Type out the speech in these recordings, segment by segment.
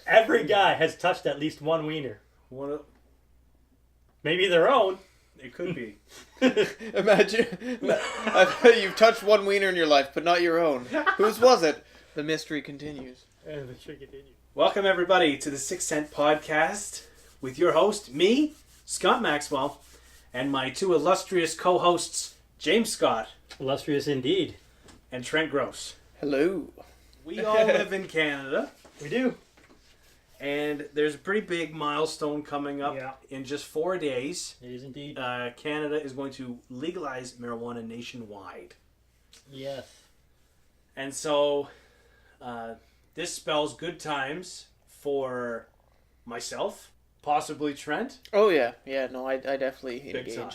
Every guy has touched at least one wiener. One of, Maybe their own. it could be. Imagine you've touched one wiener in your life, but not your own. Whose was it? The mystery continues. Welcome everybody to the 6 Cent Podcast with your host, me, Scott Maxwell, and my two illustrious co-hosts, James Scott Illustrious indeed. and Trent Gross. Hello. We all live in Canada, We do. and there's a pretty big milestone coming up Yeah. in just 4 days. It is indeed. Canada is going to legalize marijuana nationwide. Yes. And so this spells good times for myself, possibly Trent. Oh yeah. No, I definitely Big engage. time.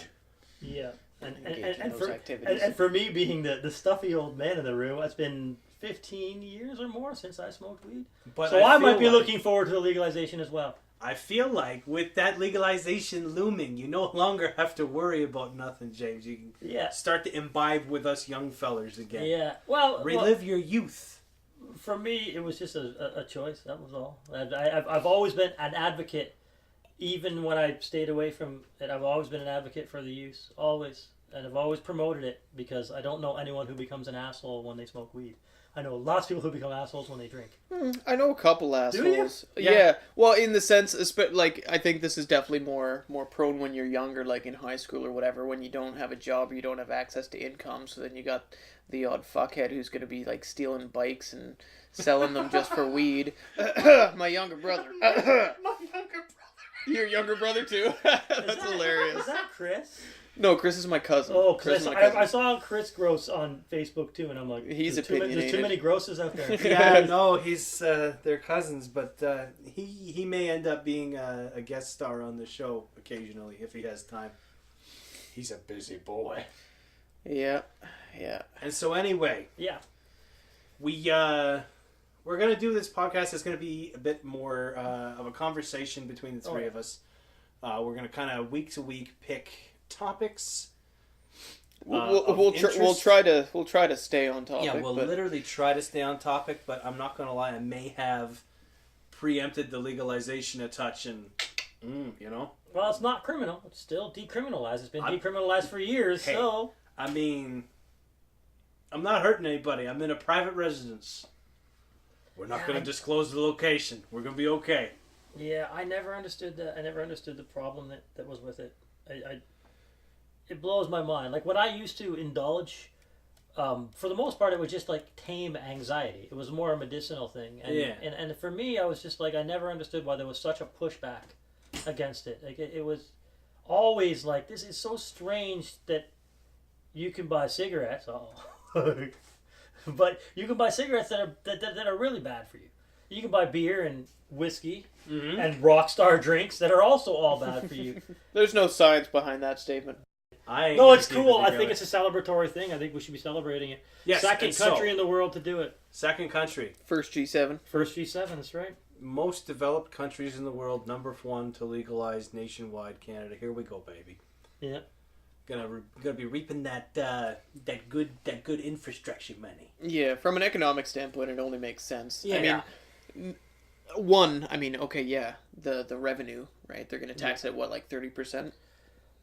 Yeah. And Engage in and, those for, activities. and for me being the stuffy old man in the room, it's been 15 years or more since I smoked weed. But So I might be feel looking forward to the legalization as well. I feel like with that legalization looming, you no longer have to worry about nothing, James. You can Yeah. start to imbibe with us young fellers again. Yeah. Well, Relive your youth. for me, it was just a choice. That was all. I've always been an advocate, even when I stayed away from it. I've always been an advocate for the use, always, and I've always promoted it because I don't know anyone who becomes an asshole when they smoke weed. I know lots of people who become assholes when they drink. I know a couple assholes. Do you? Yeah. Well, in the sense, like I think this is definitely more prone when you're younger, like in high school or whatever, when you don't have a job or you don't have access to income. So then you got the odd fuckhead who's going to be like stealing bikes and selling them just for weed. My younger brother. My younger brother. Your younger brother too. That's hilarious. Is that Chris? No, Chris is my cousin. Oh, Chris Chris! is my cousin. I saw Chris Gross on Facebook too, and I'm like, He's there's too opinionated. many Grosses out there. Yeah, no, he's they're cousins, but he may end up being a guest star on the show occasionally if he has time. He's a busy boy. Yeah. And so anyway, Yeah. we're gonna do this podcast. It's gonna be a bit more of a conversation between the three of us. We're gonna kind of week to week pick topics. We'll try to stay on topic. Yeah, we'll but... literally try to stay on topic, but I'm not gonna lie. I may have preempted the legalization a touch, and you know. Well, it's not criminal. It's still decriminalized. It's been decriminalized for years. Hey. So I mean, I'm not hurting anybody. I'm in a private residence. We're not going to disclose the location. We're going to be okay. yeah, I never understood that. I never understood the problem that was with it. It blows my mind. Like when I used to indulge, for the most part, it was just like tame anxiety. It was more a medicinal thing. And, Yeah. And for me, I was just like I never understood why there was such a pushback against it. Like it was always like this is so strange that you can buy cigarettes. But you can buy cigarettes that are really bad for you. You can buy beer and whiskey and Rockstar drinks that are also all bad for you. There's no science behind that statement. No, it's cool. I think it's a celebratory thing. I think we should be celebrating it. Yes, Second country in the world to do it. Second country. First G7. First G7, that's right. Most developed countries in the world, number one to legalize nationwide. Canada. Here we go, baby. Yeah. Mm-hmm. Gonna be reaping that good infrastructure money. Yeah, from an economic standpoint, it only makes sense. Yeah. I mean, okay, yeah, the revenue, right? They're going to tax it at what, like 30%?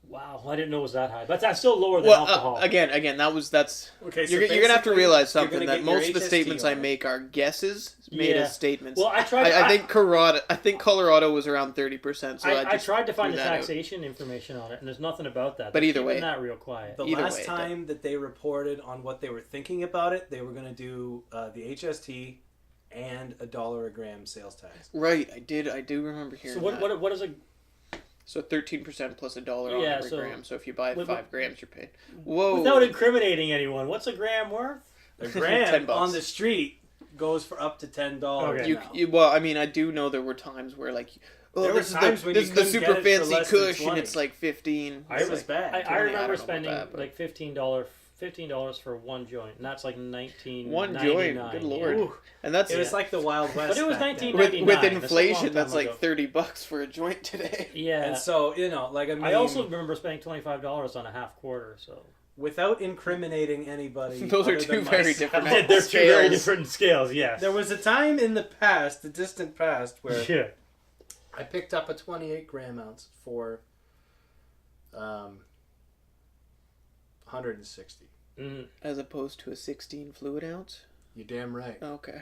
Wow, I didn't know it was that high. But that's still lower than Well, alcohol. again, that's Okay, so you're gonna have to realize you're something gonna that get your most of the HST statements I on it. make are guesses made Yeah. as statements. Well, I tried. I think Colorado was around 30%. So I tried to find threw the that out. taxation information on it, and there's nothing about that. But They're either keeping way- that real quiet. The Either last way, time that they reported on what they were thinking about it, they were going to do the HST and $1 a gram sales tax. Right, I do remember hearing So what is a So 13% plus $1 on Yeah, every so- gram. So if you buy Wait, 5 grams, you're paid. Whoa. without incriminating anyone? What's a gram worth? A gram $10. on the street goes for up to $10. Okay. now. Well, I mean, I do know there were times where like, There were this times is when the, you this is the couldn't super get it for fancy less than Kush, and 20. it's like 15. It was bad. I I don't remember know spending about that, but- like $15 for one joint, and that's like $19.99. One joint, good lord. Ooh. And that's It was like the Wild West. But it was back then. 1999. with That's a long inflation, time that's like ago. $30 for a joint today. Yeah. And so, like, I mean... I also remember spending $25 on a half quarter. So without incriminating anybody. Those are other two than very myself, different They're two very scales. different scales. Yes. There was a time in the past, the distant past, where Yeah. I picked up a 28 gram ounce for 160. As opposed to a 16 fluid ounce? You're damn right. Okay.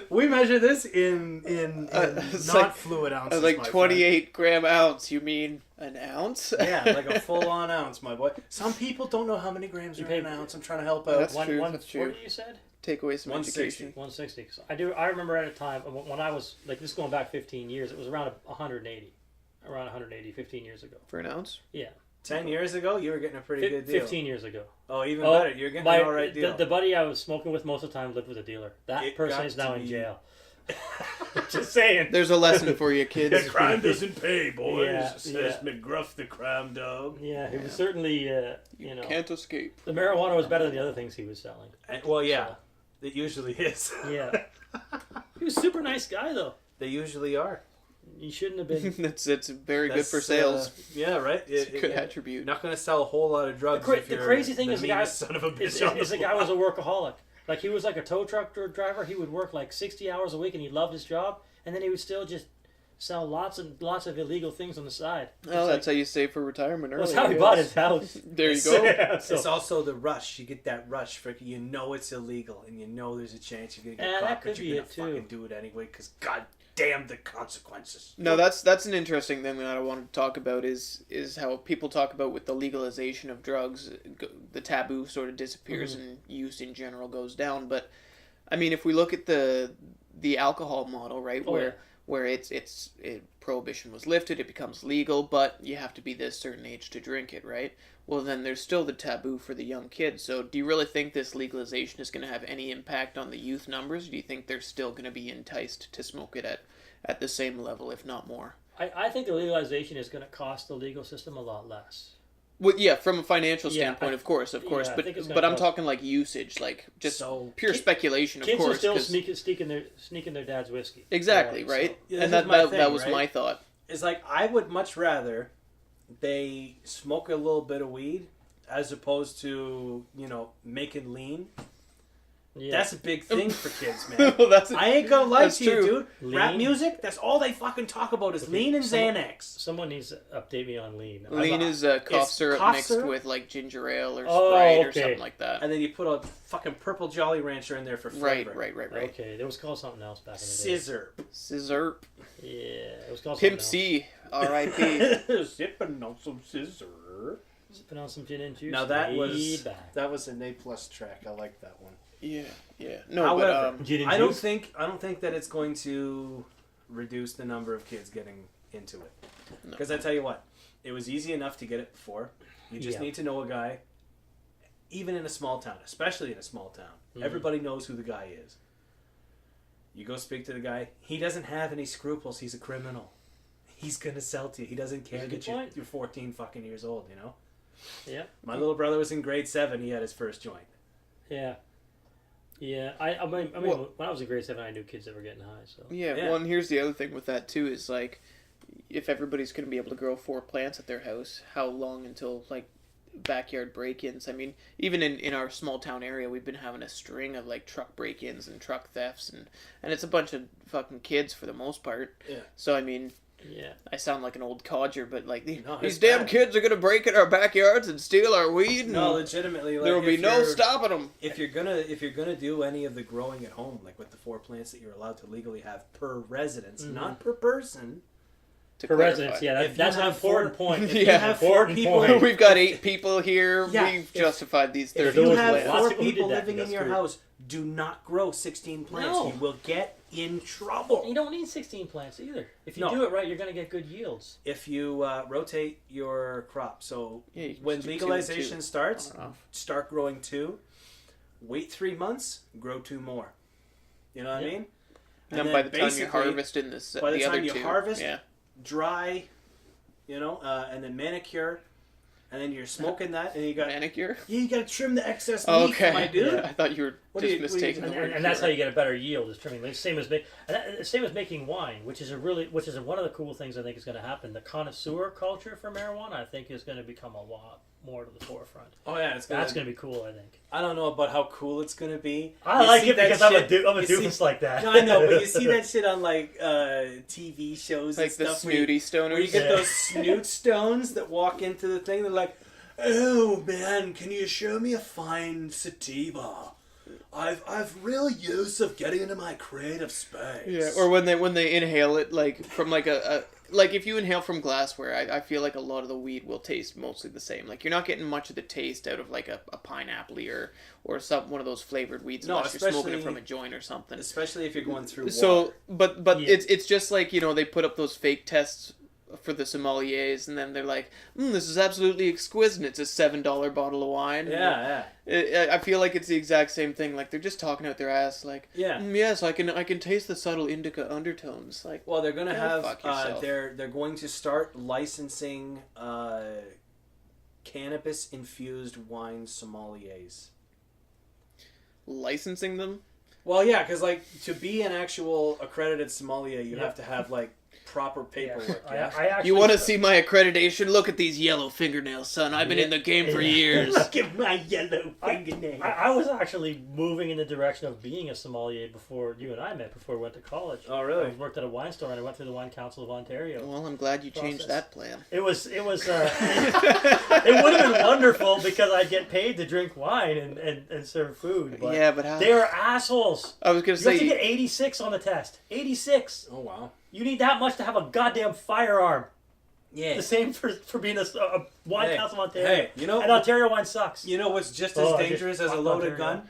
We measure this in it's not like- fluid I ounces. was like my 28 gram ounce. You mean an ounce? friend. Yeah, like a full on ounce, my boy. Some people don't know how many grams are in an ounce. I'm trying to help out. That's true, that's What true. did you said? Take away some 160. education. 160. So I remember at a time when I was like this is going back 15 years. It was around 180, 15 years ago. For an ounce? Yeah. 10 years ago, you were getting a pretty good deal. 15 years ago. Oh, even better. You're getting an alright deal. The buddy I was smoking with most of the time lived with a dealer. That It person got is now to in be- jail. Just saying. There's a lesson for you, kids. crime doesn't pay, boys, Yeah, says yeah. McGruff the crime dog. Yeah, it was certainly, You can't escape. the marijuana was better than the other things he was selling. Well, yeah, it usually is. Yeah. He was a super nice guy, though. They usually are. He shouldn't have been. It's very good That's, for sales. Yeah, right? It's a good You're attribute. not going to sell a whole lot of drugs The if you're crazy thing the is the guy- meanest son of a bitch Is on the the guy was a block. workaholic. Like, he was like a tow truck driver. He would work like 60 hours a week, and he loved his job. And then he would still just sell lots and lots of illegal things on the side. Oh, that's how you save for retirement early. That's how he I bought guess. his house. There you go. Yeah, so- It's also the rush. You get that rush. You know it's illegal, and you know there's a chance you're going to get Yeah, caught, that but could you're be going to it, too. fucking do it anyway, because god damn the consequences. No, that's an interesting thing that I wanted to talk about is how people talk about with the legalization of drugs, the taboo sort of disappears and use in general goes down. But I mean, if we look at the alcohol model, right, Oh, yeah. where prohibition was lifted, it becomes legal, but you have to be this certain age to drink it, right? Well, then there's still the taboo for the young kids. So do you really think this legalization is going to have any impact on the youth numbers? Do you think they're still going to be enticed to smoke it at the same level, if not more? I think the legalization is going to cost the legal system a lot less. Well, yeah, from a financial Yeah, standpoint, of course, I think it's gonna but I'm cost- talking like usage, like just So, pure speculation, of Kids course. are still 'cause- sneaking their dad's whiskey. exactly, So- right? Yeah, and this is my that thing, was right? my thought. It's like, I would much rather they smoke a little bit of weed as opposed to, making lean. Yeah. That's a big thing for kids, man. Well, that's I ain't gonna lie That's to you, true. dude. Rap Lean? music, that's all they fucking talk about is lean and Xanax. Someone needs to update me on lean. lean is cough it's syrup cough mixed syrup? with like ginger ale or Oh, Sprite or okay. something like that. And then you put a fucking purple Jolly Rancher in there for Right, flavor. right. Okay, it was called something else back in the day. Scissor. Scissor. Yeah, it was called Pimp something C. R.I.P. Sipping on some scissor. else. Sipping on some gin and juice. Now that way was back. that was an A+ track. I like that one. Yeah. No, However, but Gin and I don't juice? think that it's going to reduce the number of kids getting into it. No. Because I tell you what, it was easy enough to get it before. You just Yeah. need to know a guy, even in a small town, especially in a small town. Mhm. Everybody knows who the guy is. You go speak to the guy. He doesn't have any scruples. He's a criminal. He's gonna sell to you. He doesn't care That's a that good point. you're 14 fucking years old. You know. Yeah. My little brother was in grade 7. He had his first joint. Yeah. Yeah, I mean, Well- when I was in grade 7, I knew kids that were getting high. So yeah. Yeah. Well, and here's the other thing with that too is like, if everybody's going to be able to grow 4 plants at their house, how long until like backyard break-ins? I mean, even in our small town area, we've been having a string of like truck break-ins and truck thefts, and it's a bunch of fucking kids for the most part. Yeah. So I mean, yeah, I sound like an old codger, but like No, these it's damn bad. kids are gonna break in our backyards and steal our weed. And No, legitimately. Like, there will be if no you're- stopping them. If you're gonna do any of the growing at home, like with the 4 plants that you're allowed to legally have per residence, Mhm. not per person. for residents. Yeah, If you that's an have important four- point. if you It's an have four important people- point. We've got 8 people here. Yeah, We've if- justified these If 30 you those have plants. four Lots of people who people did that, living in that's your true. house, do not grow 16 plants. No. You will get in trouble. You don't need 16 plants either. If you No. do it right, you're going to get good yields. If you rotate your crop, so Yeah, you can when just do 2 and legalization 2 starts, on and off. start growing 2. Wait 3 months, grow 2 more. You know what I Yeah. mean? And then by the time you're basically, harvesting this, by the the time other you 2, harvest, yeah. dry, and then manicure, and then you're smoking that, and you got Manicure. you got to trim the excess leaf, Okay. my dude. Yeah, I thought you were What just do you- mistaking And, the word and that's how pure. you get a better yield is trimming. The same as making wine, which is one of the cool things I think is going to happen. The connoisseur culture for marijuana, I think, is going to become a lot more to the forefront. Oh yeah, That's going to be cool. I think. I don't know about how cool it's gonna be. I You like see it that because I'm a shit- you doofus see- like that. No, I know, but you see that shit on like TV shows Like and the stuff snooty stoners. where you get Yeah. those snoot stones that walk into the thing. They're like, "Oh man, can you show me a fine sativa? I've real use of getting into my creative space." Yeah, or when they inhale it like from like a like if you inhale from glassware, I feel like a lot of the weed will taste mostly the same. Like you're not getting much of the taste out of like a pineapple or one of those flavored weeds No, unless you're smoking it especially- from a joint or something. especially if you're going through So, water. but Yeah. it's just like, you know, they put up those fake tests for the sommeliers, and then they're like, "This is absolutely exquisite. It's a $7 bottle of wine." Yeah, I feel like it's the exact same thing. Like they're just talking out their ass. Like, yeah. yes, I can taste the subtle indica undertones. Like, Well, they're gonna Go have fuck yourself. they're going to start licensing cannabis infused wine sommeliers. licensing them. Well, yeah, because like to be an actual accredited sommelier, you Yeah. have to have like proper paperwork. Yeah, I actually, You want to see my accreditation? Look at these yellow fingernails, son. I've been in the game for Yeah. years. Look at my yellow fingernail. I was actually moving in the direction of being a sommelier before you and I met. Before we went to college. Oh, really? I worked at a wine store and I went through the Wine Council of Ontario. Well, I'm glad you changed Process. that plan. It was it would have been wonderful because I'd get paid to drink wine and serve food. But Yeah, but how? they are assholes. I was gonna You have to say. get 86 on the test. 86. Oh wow. You need that much to have a goddamn firearm. Yeah. The same for being a wine Hey, council of Ontario. Hey, you know And Ontario wine sucks. you know what's just Oh, as I just dangerous as a fucked loaded Ontario. gun?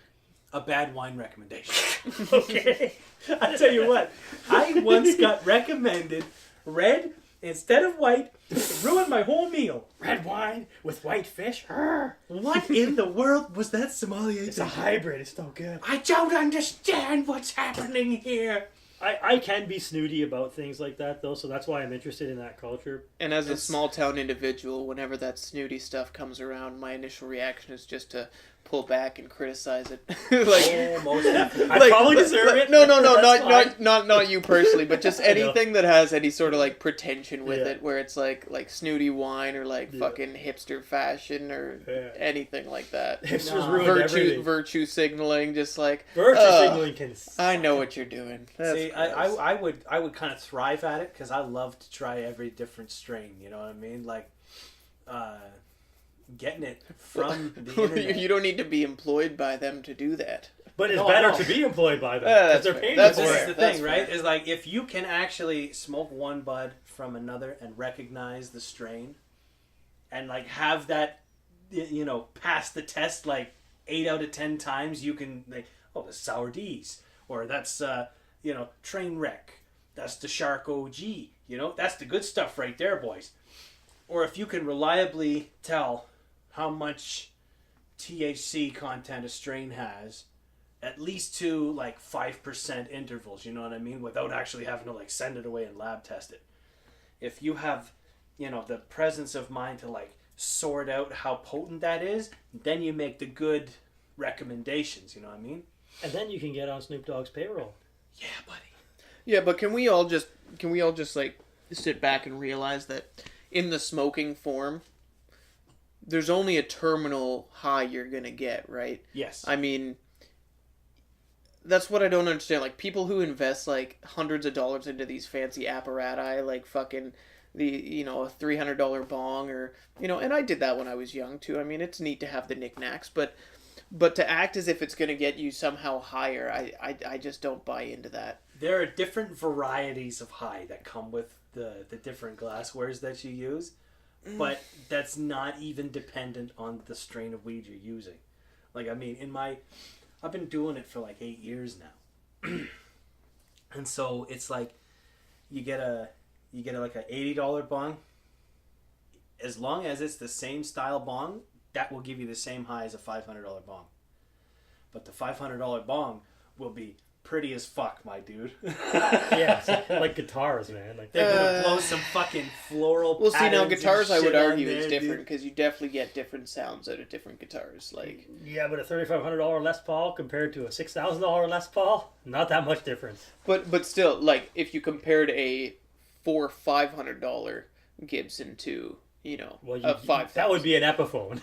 A bad wine recommendation. Okay. I tell you what. I once got recommended red instead of white. It ruined my whole meal. Red wine with white fish. What in the world was that sommelier? It's a hybrid. It's so good. I don't understand what's happening here. I can be snooty about things like that though, so that's why I'm interested in that culture. And as a It's- small town individual, whenever that snooty stuff comes around, my initial reaction is just to pull back and criticize it. Oh, most definitely. I probably deserve it. No, That's not you personally, but just I know. anything that has any sort of like pretension with Yeah. it, where it's like snooty wine or like Yeah. fucking hipster fashion or Yeah. anything like that. Hipsters No. ruined everything. Virtue signaling, just like Virtue "Ugh, signaling can. I know what you're doing. That's See, gross." I would kind of thrive at it because I love to try every different strain. You know what I mean? Like, getting it from the internet. You don't need to be employed by them to do that. But it's No, better no. to be employed by them. Yeah, 'cause that's they're fair. paying That's you This for is it. the That's thing, right? fair. Is like if you can actually smoke one bud from another and recognize the strain, and like have that, you know, pass the test like 8 out of 10 times, you can like, oh, the Sour D's, or that's you know, Train Wreck, that's the Shark OG, you know, that's the good stuff right there, boys. Or if you can reliably tell how much THC content a strain has, at least to like 5% intervals, you know what I mean, without actually having to like send it away and lab test it. If you have, you know, the presence of mind to like sort out how potent that is, then you make the good recommendations, you know what I mean? And then you can get on Snoop Dogg's payroll. Yeah, buddy. Yeah, but can we all just like sit back and realize that in the smoking form, there's only a terminal high you're gonna get, right? Yes. I mean, that's what I don't understand. Like people who invest like hundreds of dollars into these fancy apparati, like fucking a $300 bong, or and I did that when I was young too. I mean, it's neat to have the knickknacks, but to act as if it's gonna get you somehow higher, I just don't buy into that. There are different varieties of high that come with the different glasswares that you use, but that's not even dependent on the strain of weed you're using. Like, I mean, I've been doing it for like 8 years now. And so it's like you get like a $80 bong. As long as it's the same style bong, that will give you the same high as a $500 bong. But the $500 bong will be pretty as fuck, my dude. Yeah, it's like guitars, man. Like They're gonna blow some fucking floral. Well, see, now patterns and guitars, I would shit on argue, there, is different dude. because you definitely get different sounds out of different guitars. Like, yeah, but a $3,500 Les Paul compared to a $6,000 Les Paul, not that much difference. but still, like, if you compared a $400-500 Gibson to, you know, Well, a $5,000, that would be an Epiphone.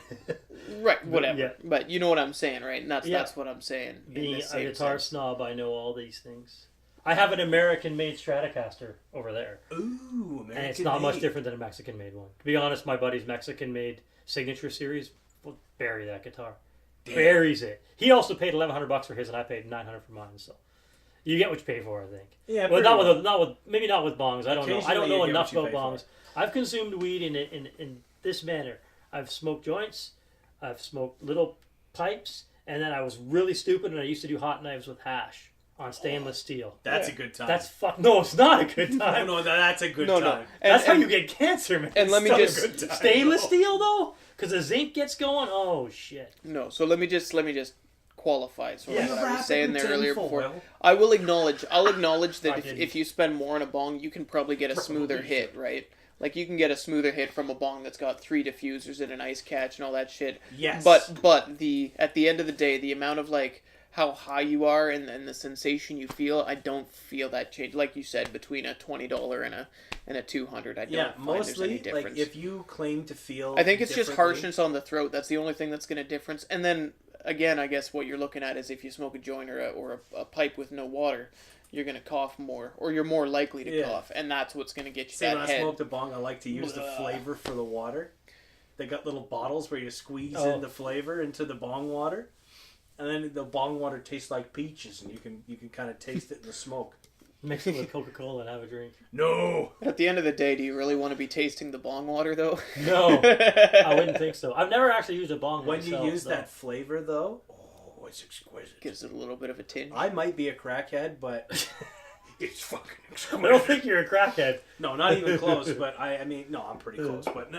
right, whatever. Yeah. But you know what I'm saying, right? And that's Yeah. that's what I'm saying. in Being the a same guitar sense. snob, I know all these things. I have an American-made Stratocaster over there, Ooh, American and it's not much made. different than a Mexican-made one. To be honest, my buddy's Mexican-made Signature Series will bury that guitar. Damn. Buries it. He also paid $1,100 for his, and I paid $900 for mine. So you get what you pay for, I think. Yeah, Well, pretty not with maybe not with bongs. I don't know. I don't Occasionally know you get enough what you about pay bongs. for. I've consumed weed in this manner. I've smoked joints. I've smoked little pipes, and then I was really stupid, and I used to do hot knives with hash on stainless steel. That's Yeah. a good time. That's fuck. No, it's not a good no, time. no, that's a good No, time. no. That's how And- you get cancer, man. and let me It's just- not a good time. Stainless steel though, because the zinc gets going. Oh shit. No, so let me just qualify sort of Yeah. what I was saying there earlier before. Tinfoil. I'll acknowledge that I if, didn't. if you spend more on a bong, you can probably get a smoother hit, right? Like you can get a smoother hit from a bong that's got 3 diffusers and an ice catch and all that shit. Yes. But at the end of the day, the amount of like how high you are and the sensation you feel, I don't feel that change. Like you said, between a $20 and a $200, I don't Yeah, find there's any mostly difference. like if you claim to feel. I think it's just differently- harshness on the throat. That's the only thing that's going to difference. And then again, I guess what you're looking at is if you smoke a joint or a pipe with no water, you're going to cough more, or you're more likely to Yeah. cough, and that's what's going to get you See, that when I head. smoked a bong, I like to use the Blah. flavor for the water. They got little bottles where you squeeze Oh. in the flavor into the bong water, and then the bong water tastes like peaches, and you can kind of taste it in the smoke. Mix it with Coca-Cola and have a drink. No. At the end of the day, do you really want to be tasting the bong water though? No, I wouldn't think so. I've never actually used a bong When myself, you use though. that flavor, though, oh, it's exquisite. Gives it a little bit of a tinge. I might be a crackhead, but it's fucking I exquisite. don't think you're a crackhead. No, not even close. But I mean, no, I'm pretty close. But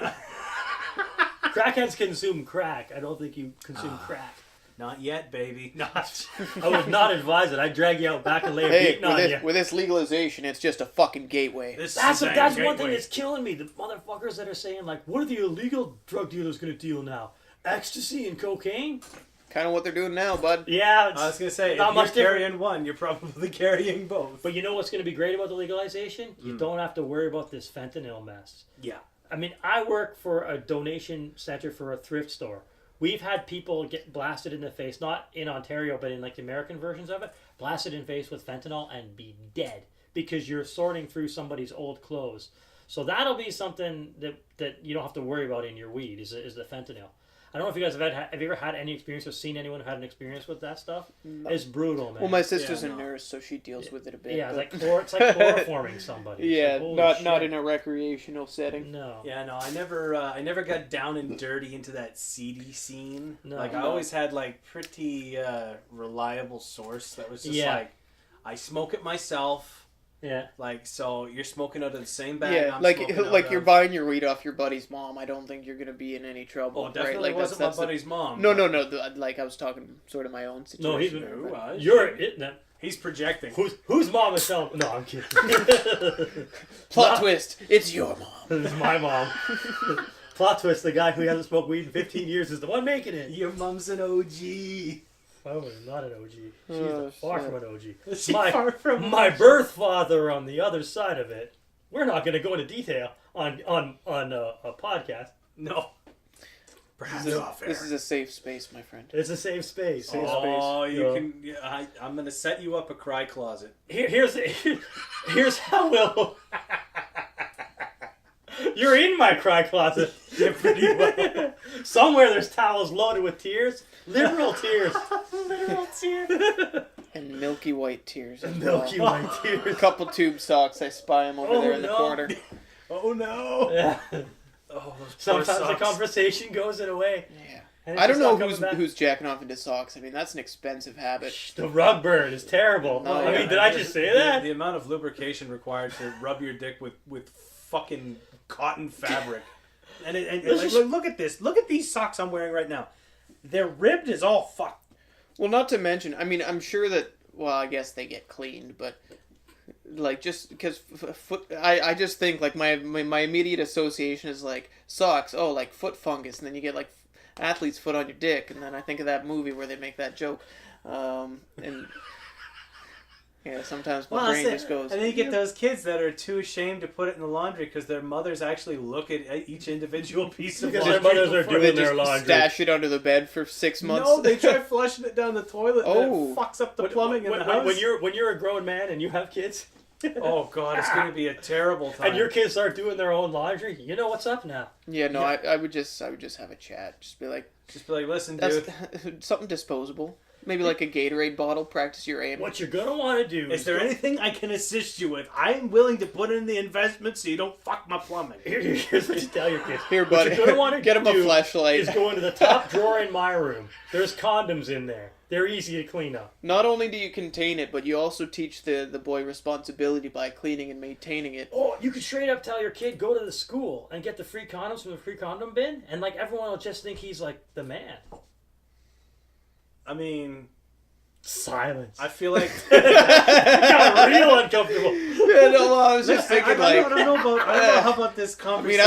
Crackheads consume crack. I don't think you consume crack. not yet, baby. Not. I would not advise it. I'd drag you out back and lay a Hey, beating on you. with this legalization, it's just a fucking gateway. This That's is a one gateway. thing that's killing me. The motherfuckers that are saying like, "What are the illegal drug dealers going to deal now? Ecstasy and cocaine?" Kind of what they're doing now, bud. Yeah, it's I was gonna say, not if much you're different. carrying one, you're probably carrying both. But you know what's going to be great about the legalization? You don't have to worry about this fentanyl mess. Yeah. I mean, I work for a donation center for a thrift store. We've had people get blasted in the face, not in Ontario, but in like the American versions of it, blasted in the face with fentanyl and be dead because you're sorting through somebody's old clothes. So that'll be something that you don't have to worry about in your weed is the fentanyl. I don't know if you guys have you ever had any experience or seen anyone who had an experience with that stuff? No. It's brutal, man. Well, my sister's Yeah, a no. nurse, so she deals with it a bit. yeah, but- it's like chloroforming somebody. It's yeah, like, holy not shit. in a recreational setting. No. Yeah, no, I never got down and dirty into that seedy scene. No. Like I No. always had like pretty reliable source that was just Yeah. like, I smoke it myself. Yeah. Like, so you're smoking out of the same bag. Yeah, I'm like smoking out like you're of. buying your weed off your buddy's mom. I don't think you're gonna be in any trouble. Oh, definitely right? Like wasn't that's my buddy's mom. No, like I was talking sort of my own No, he's situation. there, but- you're it. No. He's projecting. Whose mom is telling? No, I'm kidding. Plot Not- twist. It's your mom. This is my mom. Plot twist: the guy who hasn't smoked weed in 15 years is the one making it. Your mom's an OG. Oh, not an OG. She's Oh, far shit. from an OG. Is she My- far from My birth father on the other side of it. We're not going to go into detail on a podcast. No. Perhaps This is, off air. this is a safe space, my friend. It's a safe space. Safe Oh, space. you know. can. Yeah, I'm gonna set you up a cry closet. Here's how we'll. You're in my cry closet. Yeah, pretty well. Somewhere there's towels loaded with tears. Literal tears. Literal tear. And milky white tears. as Milky well. white A tears. couple tube socks. I spy them over Oh, there in the no. corner. Oh no. Yeah. Oh, those poor Sometimes the socks. conversation goes in a way. Yeah. and it's I don't just know not coming back. who's jacking off into socks. I mean, that's an expensive habit. The rug burn is terrible. No, I yeah. mean, did I just say that? The amount of lubrication required to rub your dick with fucking cotton fabric. And Let's like, look at this. Look at these socks I'm wearing right now. They're ribbed as all fuck. Well, not to mention, I mean, I'm sure that well, I guess they get cleaned, but like just because foot, I just think like my immediate association is like socks. Oh, like foot fungus, and then you get like athlete's foot on your dick, and then I think of that movie where they make that joke, and yeah, sometimes my brain just goes. And then you get those kids that are too ashamed to put it in the laundry because their mothers actually look at each individual piece of Because laundry. their mothers are before doing they their just- laundry. Stash it under the bed for 6 months. No, they try flushing it down the toilet and Oh. then it fucks up the plumbing in the house. When you're a grown man and you have kids, Oh God, it's going to be a terrible time. and your kids start doing their own laundry, you know what's up now. Yeah, no, I would just have a chat. Just be like, Just be like, listen, that's dude. something disposable. Maybe like a Gatorade bottle. Practice your aim. What you're gonna want to do Is there anything I can assist you with? I'm willing to put in the investment so you don't fuck my plumbing. Here's what you tell your kids. Here, What buddy. you're gonna want to Get him a do flashlight. is go into the top drawer in my room. There's condoms in there. They're easy to clean up. Not only do you contain it, but you also teach the boy responsibility by cleaning and maintaining it. Oh, you could straight up tell your kid, go to the school and get the free condoms from the free condom bin, and like everyone will just think he's like the man. I mean, Silence. I feel like got real uncomfortable. Yeah, no, I was just thinking I like. don't know how about this I conversation. mean,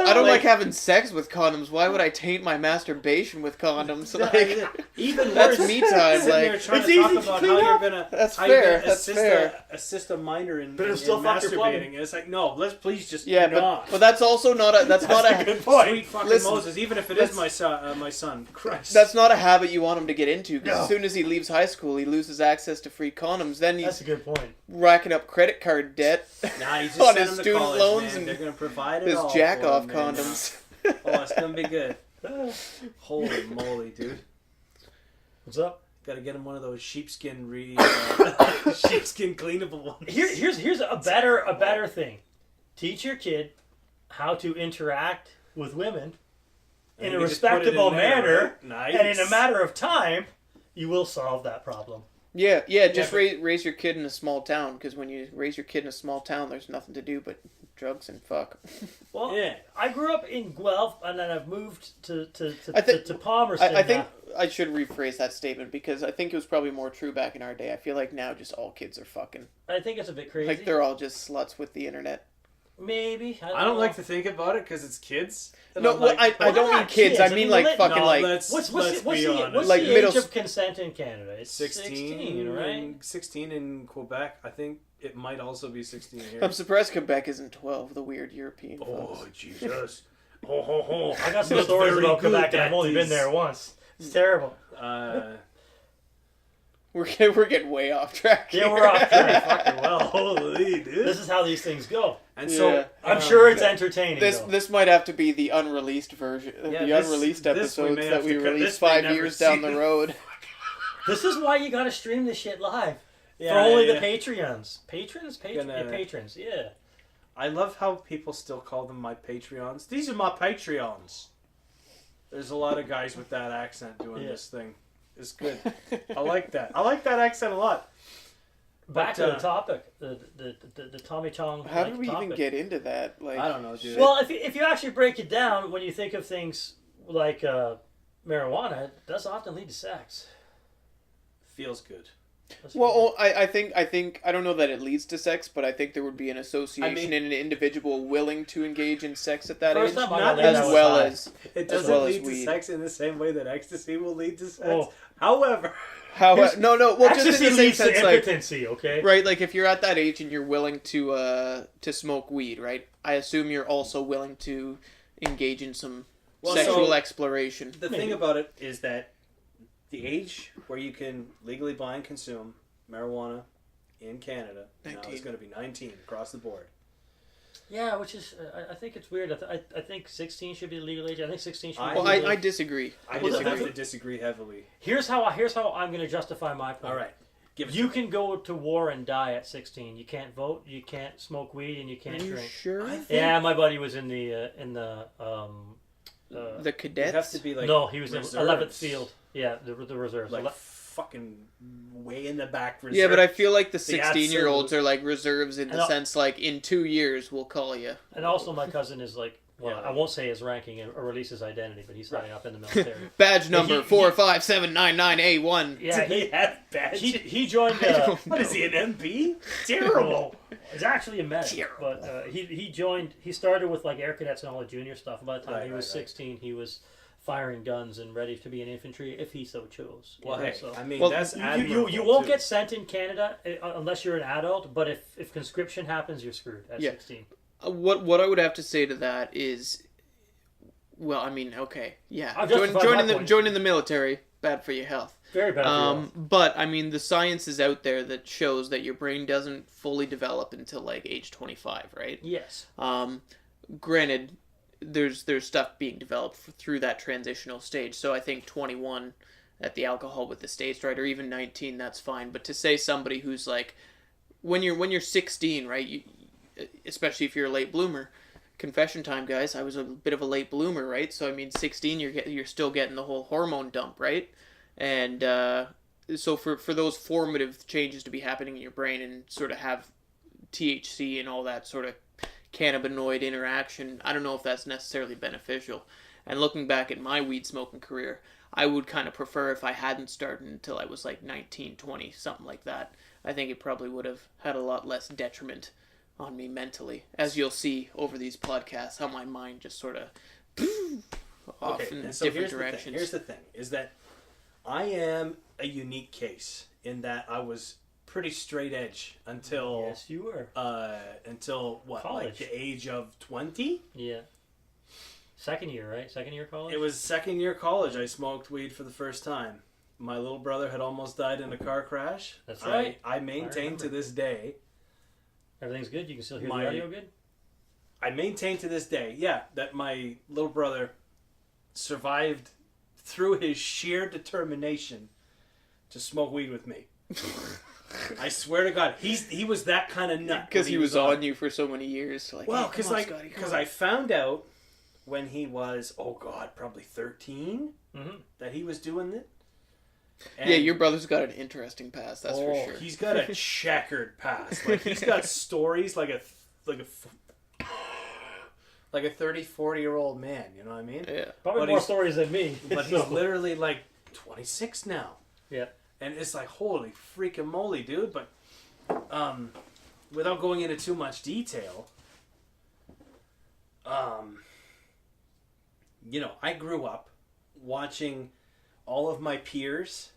I don't like having sex with condoms. Why would I taint my masturbation with condoms? Like, even that's worse, me time. sitting there Like, trying It's to talk easy to about clean how up. you're gonna That's how you're fair, gonna that's fair. assist a minor in, But it'll in still fuck your plumbing. masturbating. And it's like, no, let's please just yeah, not. but that's also not a that's not a good point. Sweet fucking Listen, Moses, even if it is my son. Christ. that's not a habit you want him to get into. Because No. as soon as he leaves high school, he loses access to free condoms. Then That's he's a good point. racking up credit card debt Nah, you just on send his him to student college, loans man. and They're gonna provide it his all jack for off him, man. condoms. Oh, it's gonna be good. Holy moly, dude! What's up? Got to get him one of those sheepskin sheepskin cleanable ones. Here's a better thing. Teach your kid how to interact with women in a you just put it respectable in there, manner, right? Nice. and in a matter of time, you will solve that problem. Yeah, just raise your kid in a small town, because when you raise your kid in a small town, there's nothing to do but drugs and fuck. Well, Yeah. I grew up in Guelph, and then I've moved to Palmerston. I think now. I should rephrase that statement, because I think it was probably more true back in our day. I feel like now just all kids are fucking. I think it's a bit crazy. Like they're all just sluts with the internet. Maybe. I don't know. like to think about it because it's kids. And No, I'm well, like, I don't Well, mean kids. I mean like let- fucking no, like. let's What's be the honest. Like age middle- of consent in Canada? It's 16, right? 16 in Quebec. I think it might also be 16 here. I'm surprised Quebec isn't 12. The weird European. Oh, folks. Jesus. Ho ho ho! I got some That's stories very about good, Quebec, and I've only that been is. there once. It's terrible. We're getting way off track. Yeah, we're off track. Fucking well, holy dude. This is how these things go. And so Yeah. I'm sure it's entertaining. This though. this might have to be the unreleased version, Yeah, the this- unreleased this we episodes may that have we to cut. released This may 5 never years down the see. road. This is why you got to stream this shit live. Yeah, For only yeah, the yeah. Patreons. Patrons? Gonna- Patrons, yeah. I love how people still call them my Patreons. These are my Patreons. There's a lot of guys with that accent doing Yeah. this thing. It's good. I like that. I like that accent a lot. Back But, to the topic. The Tommy Chong. How did we topic. even get into that? Like, I don't know, dude. Well, if you actually break it down, when you think of things like marijuana, it does often lead to sex. Feels good. well, I think I don't know that it leads to sex, but I think there would be an association mean- in an individual willing to engage in sex at that First age, time I Not got laid, as I was well high. as It as doesn't well as lead to weed. sex in the same way that ecstasy will lead to sex. Oh. However, how. No, well, just in Ecstasy the same leads to sense, like impotency, okay? right, like if you're at that age and you're willing to smoke weed, right? I assume you're also willing to engage in some Well, sexual so- exploration. the Maybe. thing about it is that the age where you can legally buy and consume marijuana in Canada now 19. is going to be 19 across the board. Yeah, which is, I think it's weird. I think 16 should be the legal age. I think 16 should be Well, legal I age. disagree. I Well, just have the- to disagree heavily. Here's how I'm going to justify my point. All right. Give it You to can go to war and die at 16. You can't vote, you can't smoke weed, and you can't Are you drink. sure? Yeah, my buddy was in the The You cadets. have to be like no, he was in reserves. 11th field. Yeah, the reserves. like fucking way in the back. Reserve. Yeah, but I feel like the The 16-year-olds are like reserves in I the know. sense like in 2 years we'll call you. And also, my cousin is like Well, Yeah. I won't say his ranking or release his identity, but he's signing up in the military. Badge number He- 45799A1. Yeah, he has badges. he joined. What is he, an MP? Terrible. He's actually a medic, Terrible. but he joined. He started with like air cadets and all the junior stuff. By the time Right, he was right, right. 16, he was firing guns and ready to be in infantry if he so chose. Well, hey, so. I mean, Well, that's You admirable, won't too. get sent in Canada unless you're an adult, but if conscription happens, you're screwed at Yeah. 16. What I would have to say to that is, well, I mean, okay, yeah, I've justified my point. joining the military, bad for your health. Very bad. for you. But I mean, the science is out there that shows that your brain doesn't fully develop until like age 25, right? Yes. Granted, there's stuff being developed through that transitional stage. So I think 21 at the alcohol with the stage right, or even 19, that's fine. But to say somebody who's like, when you're 16, right? You, especially if you're a late bloomer. Confession time, guys. I was a bit of a late bloomer, right? So I mean, 16, you're still getting the whole hormone dump, right? And so for those formative changes to be happening in your brain and sort of have THC and all that sort of cannabinoid interaction, I don't know if that's necessarily beneficial. And looking back at my weed smoking career, I would kind of prefer if I hadn't started until I was like 19, 20, something like that. I think it probably would have had a lot less detriment on me mentally, as you'll see over these podcasts, how my mind just sort of off Okay, in and so different here's directions. Here's the thing, is that I am a unique case in that I was pretty straight edge until Yes, you were. until what, like College. the age of 20? Yeah. Second year, right? Second year college? It was second year college I smoked weed for the first time. My little brother had almost died in a car crash. That's right. I maintain to this day. Everything's good? You can still hear My- the audio good? I maintain to this day, yeah, that my little brother survived through his sheer determination to smoke weed with me. I swear to God, he was that kind of nut. Because when he was on you for so many years. Like, Well, hey, because come on, Scotty, come on. I found out when he was, oh God, probably 13, Mm-hmm. that he was doing it. Yeah, your brother's got an interesting past, that's for sure. He's got a checkered past. Like, he's got stories like a 30, 40-year-old man, you know what I mean? Yeah. Probably But more he's- stories than me. But he's literally like 26 now. Yeah. And it's like, holy freaking moly, dude. But without going into too much detail, I grew up watching all of my peers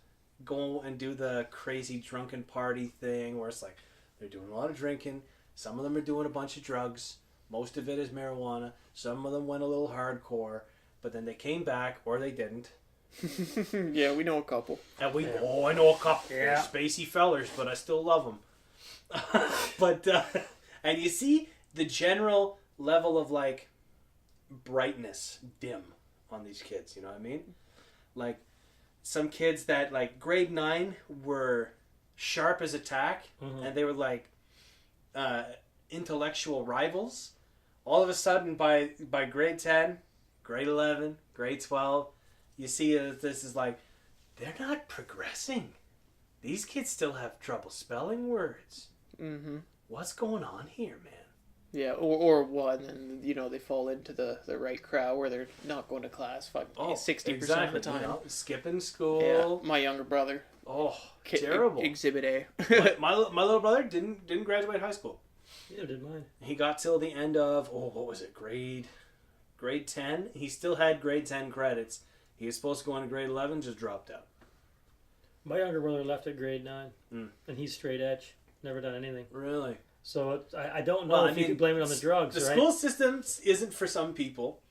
go and do the crazy drunken party thing where it's like they're doing a lot of drinking. Some of them are doing a bunch of drugs. Most of it is marijuana. Some of them went a little hardcore, but then they came back or they didn't. Yeah, we know a couple. And Yeah. I know a couple. Yeah. They're spacey fellers, but I still love them. But and you see the general level of like brightness dim on these kids. You know what I mean? Like some kids that like grade 9 were sharp as a tack, Mhm. and they were like intellectual rivals. All of a sudden, by grade 10, grade 11, grade 12, you see that this is like, they're not progressing. These kids still have trouble spelling words. Mm-hmm. What's going on here, man? Yeah, or one, and they fall into the right crowd where they're not going to class fucking 60% of the time. You know, skipping school. Yeah, my younger brother. Oh, terrible. Exhibit A. my little brother didn't graduate high school. Neither did mine. He got till the end of, what was it, grade 10? He still had grade 10 credits. He was supposed to go into grade 11, just dropped out. My younger brother left at grade 9, Mm. and he's straight edge. Never done anything. Really? So I don't know Well, if you could blame it on the drugs, The right? school system isn't for some people.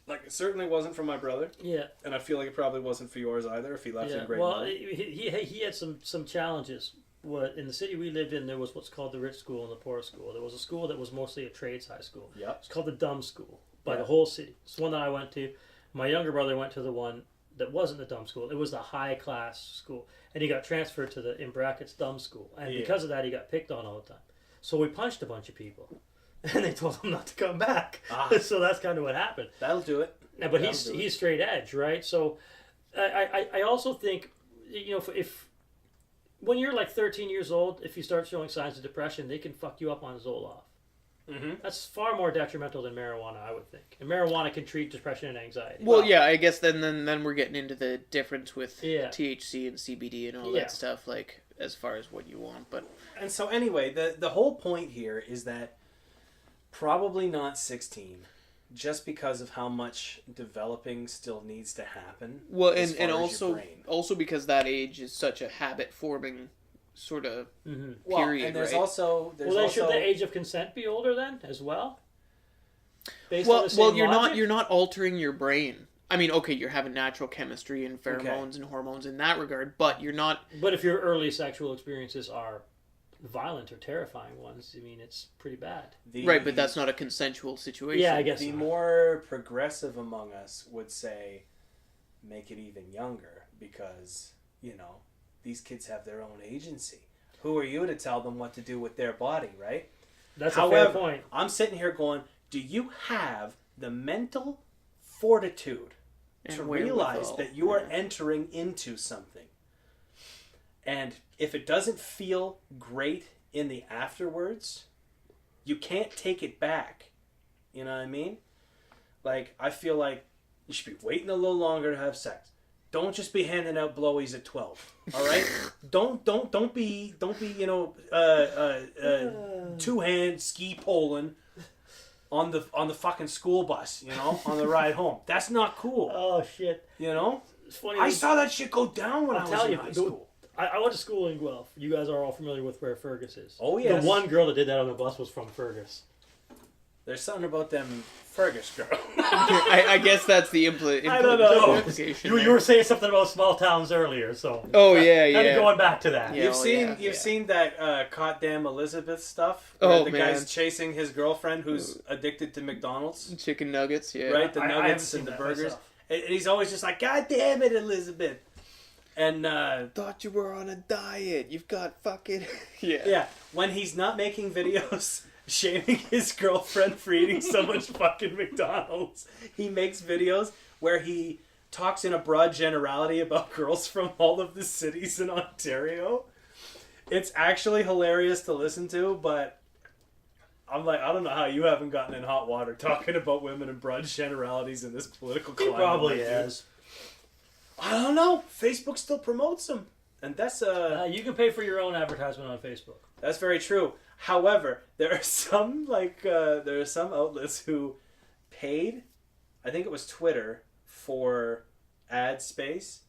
Like, it certainly wasn't for my brother. Yeah. And I feel like it probably wasn't for yours either if he left Yeah. in grade Well, 9. he had some challenges. In the city we lived in, there was what's called the rich school and the poor school. There was a school that was mostly a trades high school. Yep. It's called the dumb school by Yeah. the whole city. It's the one that I went to. My younger brother went to the one that wasn't the dumb school. It was the high class school, and he got transferred to the in brackets dumb school. And Yeah. because of that, he got picked on all the time. So we punched a bunch of people, and they told him not to come back. Ah. So that's kind of what happened. That'll do it. Yeah, but That'll do it. he's straight edge, right? So I also think, if when you're like 13 years old, if you start showing signs of depression, they can fuck you up on Zoloft. Mm-hmm. That's far more detrimental than marijuana, I would think. And marijuana can treat depression and anxiety. Well, yeah, I guess then we're getting into the difference with Yeah. THC and CBD and all Yeah. that stuff, like as far as what you want. But And so anyway, the whole point here is that probably not 16, just because of how much developing still needs to happen. well, as and far as your brain. also because that age is such a habit forming sort of Well, period, and there's right? also Well, then should the age of consent be older then as well? Based on Well, the same you're logic? not altering your brain. I mean, okay, you're having natural chemistry and pheromones and hormones in that regard, but you're not. But if your early sexual experiences are violent or terrifying ones, I mean, it's pretty bad. Right, but that's not a consensual situation. Yeah, I guess the not. more progressive among us would say make it even younger because, these kids have their own agency. Who are you to tell them what to do with their body, right? That's However, a fair point. I'm sitting here going, do you have the mental fortitude to And realize wherewithal, that you are yeah. entering into something? And if it doesn't feel great in the afterwards, you can't take it back. You know what I mean? Like, I feel like you should be waiting a little longer to have sex. Don't just be handing out blowies at 12. All right? don't be two-hand ski poling on the fucking school bus, on the ride home. That's not cool. Oh, shit. It's funny. I saw that shit go down when I I'll was tell in you, high school. I went to school in Guelph. You guys are all familiar with where Fergus is. Oh, yes. The one girl that did that on the bus was from Fergus. There's something about them Fergus girl. I guess that's the I don't know. implication. You were saying something about small towns earlier, so. Oh yeah, Kind yeah. of going back to that. Yeah. You've seen that goddamn Elizabeth stuff? Oh, Where the man. guy's chasing his girlfriend who's addicted to McDonald's. Chicken nuggets, yeah. Right? The I haven't nuggets seen and the that burgers. myself. And he's always just like, God damn it, Elizabeth. And Thought you were on a diet. You've got fucking yeah. yeah, when he's not making videos shaming his girlfriend for eating so much fucking McDonald's, he makes videos where he talks in a broad generality about girls from all of the cities in Ontario. It's actually hilarious to listen to, but I'm like, I don't know how you haven't gotten in hot water talking about women in broad generalities in this political He climate. probably like, dude. has. I don't know. Facebook still promotes them, and that's You can pay for your own advertisement on Facebook. that's very true. However, there are some there are some outlets who paid, I think it was Twitter, for ad space.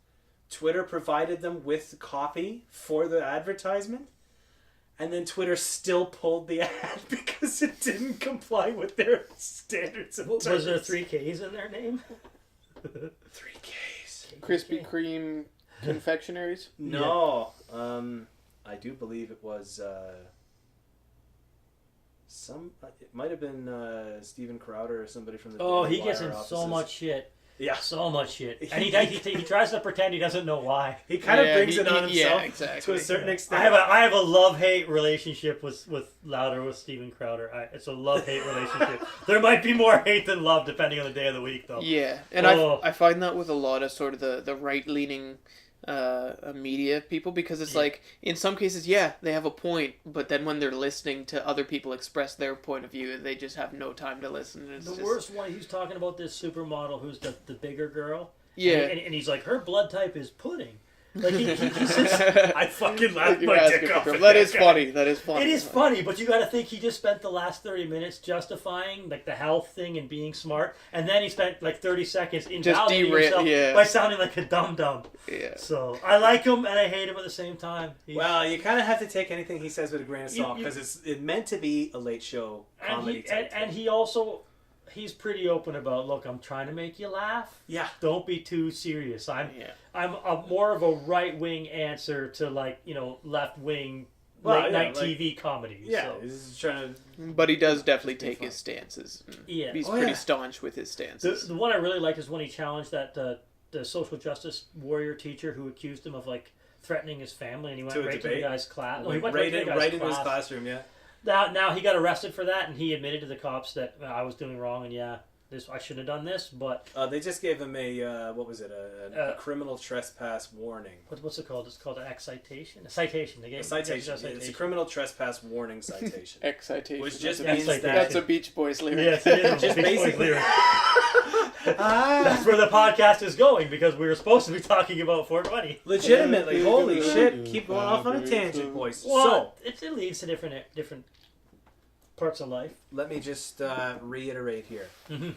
Twitter provided them with copy for the advertisement, and then Twitter still pulled the ad because it didn't comply with their standards. Was there 3 Ks in their name? 3 Ks? Krispy Kreme confectionaries. No, I do believe it was it might have been Steven Crowder or somebody from the Oh, Daily he gets Wire in offices. so much shit. Yeah, So much shit. And he tries to pretend he doesn't know why. he kind of Yeah, brings it on himself yeah, exactly. to a certain extent. I have a love-hate relationship with Steven Crowder. It's a love-hate relationship. There might be more hate than love depending on the day of the week, though. Yeah, and I find that with a lot of sort of the right-leaning media people, because it's like, in some cases, yeah, they have a point, but then when they're listening to other people express their point of view, they just have no time to listen. It's The just, worst one, he's talking about this supermodel who's the bigger girl. Yeah. And he's like, her blood type is pudding. Like, he says, I fucking laughed You're my asking dick for off. trouble. at That is guy. funny. That is funny. it is funny, but you got to think he just spent the last 30 minutes justifying like the health thing and being smart, and then he spent like 30 seconds invalidating himself yeah. by sounding like a dum-dum. Yeah. So I like him and I hate him at the same time. Well, you kind of have to take anything he says with a grain of salt You- because it's meant to be a late show comedy type and thing. he also, he's pretty open about, look, I'm trying to make you laugh. Yeah. Don't be too serious. I'm Yeah. a more of a right-wing answer to left-wing Well, late yeah, night like- TV comedies. Yeah, So. he's trying to. But he does definitely take his stances. Yeah. He's Oh, pretty yeah. staunch with his The stances. one I really liked is when he challenged that the social justice warrior teacher who accused him of like threatening his family, and he went To a right to the debate? guy's class. Well, he Right, went right to the guy's right into his class. classroom, yeah. Now he got arrested for that, and he admitted to the cops that I was doing wrong, and yeah, this I shouldn't have done this, but They just gave him a what was it? A criminal trespass warning. what's it called? It's called an excitation. A citation. They gave A citation. a It's a criminal trespass warning citation. Excitation. Which just That's means excitation. That's that a Beach Boys lyric. Yes, it is. Just basically- That's where the podcast is going because we were supposed to be talking about 420. legitimately, holy shit! Keep going off on a tangent, boys. Well, it leads to different parts of life. So let me just reiterate here: Mm-hmm.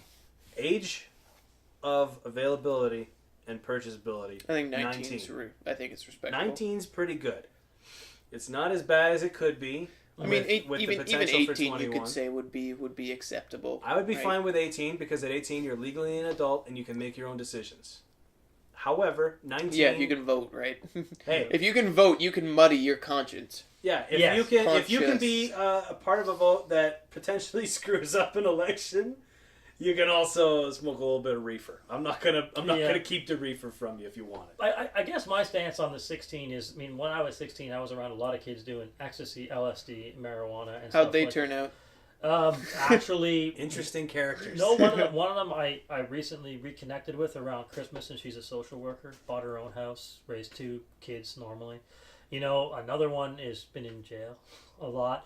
age of availability and purchasability. I think 19 is I think it's respectable. 19's pretty good. It's not as bad as it could be. I mean, with even the potential for 18 you 21. could say would be acceptable. I would be right? fine with 18 because at 18 you're legally an adult and you can make your own decisions. However, 19. Yeah, you can vote, right? Hey, If you can vote, you can muddy your conscience. yeah, Yes, if you can be a part of a vote that potentially screws up an election, you can also smoke a little bit of reefer. I'm not gonna keep the reefer from you if you want it. I guess my stance on the 16 is, I mean, when I was 16, I was around a lot of kids doing ecstasy, LSD, marijuana, and stuff. How'd they turn out? Actually, Interesting characters. no, one of them I recently reconnected with around Christmas, and she's a social worker, bought her own house, raised 2 kids normally. You know, another one has been in jail a lot,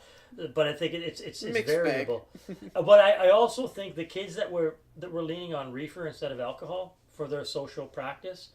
but I think it's Mixed variable. But I also think the kids that were leaning on reefer instead of alcohol for their social practice,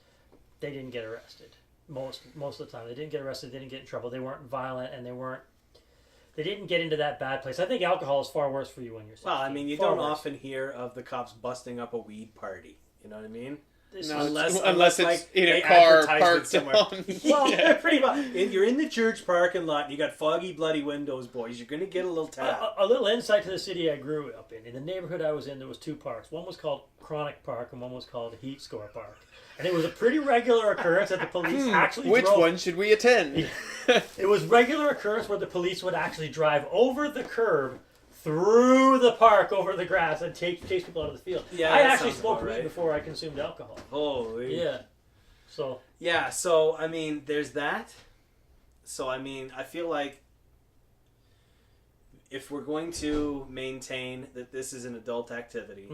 they didn't get arrested. Most of the time, they didn't get arrested. They didn't get in trouble. They weren't violent, and they didn't get into that bad place. I think alcohol is far worse for you when you're 16. Well, I mean, you Far don't worse. often hear of the cops busting up a weed party. You know what I mean? No, Unless it's like, in they a car advertised it parked somewhere. on. Well, Yeah. pretty much. You're in the church parking lot and you got foggy, bloody windows, boys. You're going to get a little tap. A little insight to the city I grew up in. In the neighborhood I was in, there was 2 parks. One was called Chronic Park, and one was called Heat Score Park. And it was a pretty regular occurrence that the police actually Which drove. one should we attend? It was regular occurrence where the police would actually drive over the curb, through the park, over the grass, and chase people out of the field. Yeah, I that actually sounds smoked about weed right. before I consumed alcohol. Holy. Yeah. So. Yeah, so, I mean, there's that. So, I mean, I feel like if we're going to maintain that this is an adult activity,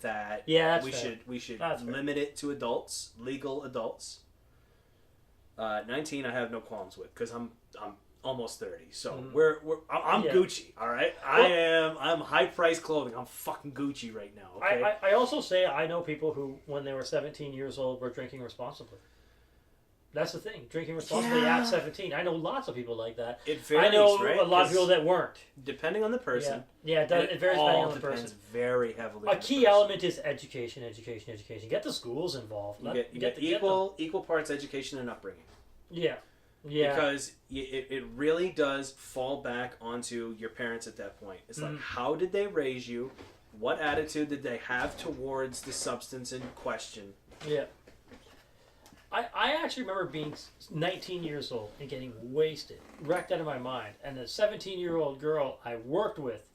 that Yeah, that's we fair. should That's fair. limit it to adults, legal adults. 19 I have no qualms with because I'm almost 30, so I'm Yeah. Gucci, all right. I'm high price clothing. I'm fucking Gucci right now. Okay. I also say I know people who, when they were 17 years old, were drinking responsibly. That's the thing, drinking responsibly Yeah. at 17. I know lots of people like that. It varies, I know right? a lot of 'Cause people that weren't. depending on the person. Yeah, it does. It varies depending all on the depends person. very heavily. A on the key person. element is education. Get the schools involved. You get equal parts education and upbringing. Yeah. Because it really does fall back onto your parents at that point. It's like, how did they raise you? What attitude did they have towards the substance in question? Yeah. I actually remember being 19 years old and getting wasted, wrecked out of my mind. And the 17-year-old girl I worked with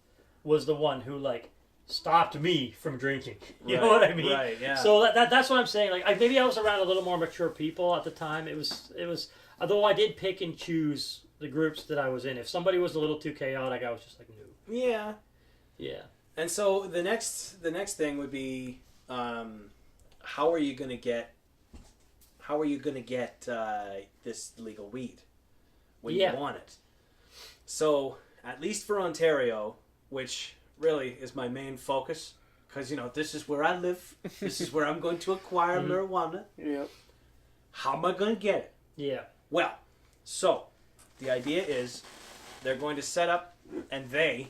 was the one who, like, stopped me from drinking. You know what I mean? Right, yeah. So that's what I'm saying. Like, maybe I was around a little more mature people at the time. It was, although I did pick and choose the groups that I was in. If somebody was a little too chaotic, I was just like, no. Yeah. Yeah. And so the next thing would be, how are you going to get this legal weed when you want it? So at least for Ontario, which really is my main focus, because this is where I live. This is where I'm going to acquire marijuana. Yep. How am I going to get it? Yeah. Well, so the idea is they're going to set up, and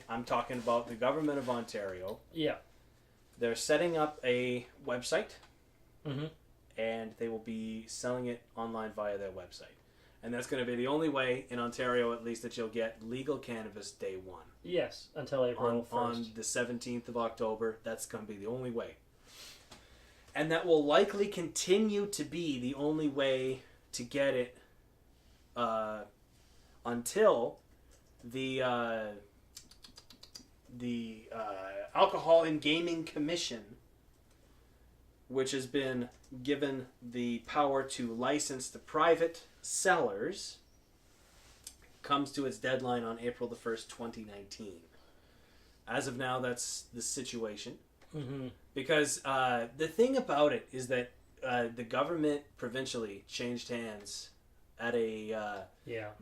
I'm talking about the government of Ontario. Yeah. They're setting up a website, Mm-hmm. and they will be selling it online via their website. And that's going to be the only way, in Ontario at least, that you'll get legal cannabis day one. Yes, until April 1st. On the 17th of October, that's going to be the only way. And that will likely continue to be the only way to get it until the Alcohol and Gaming Commission, which has been given the power to license the private sellers, comes to its deadline on April the 1st, 2019. As of now, that's the situation. Mm-hmm. Because the thing about it is that the government provincially changed hands at a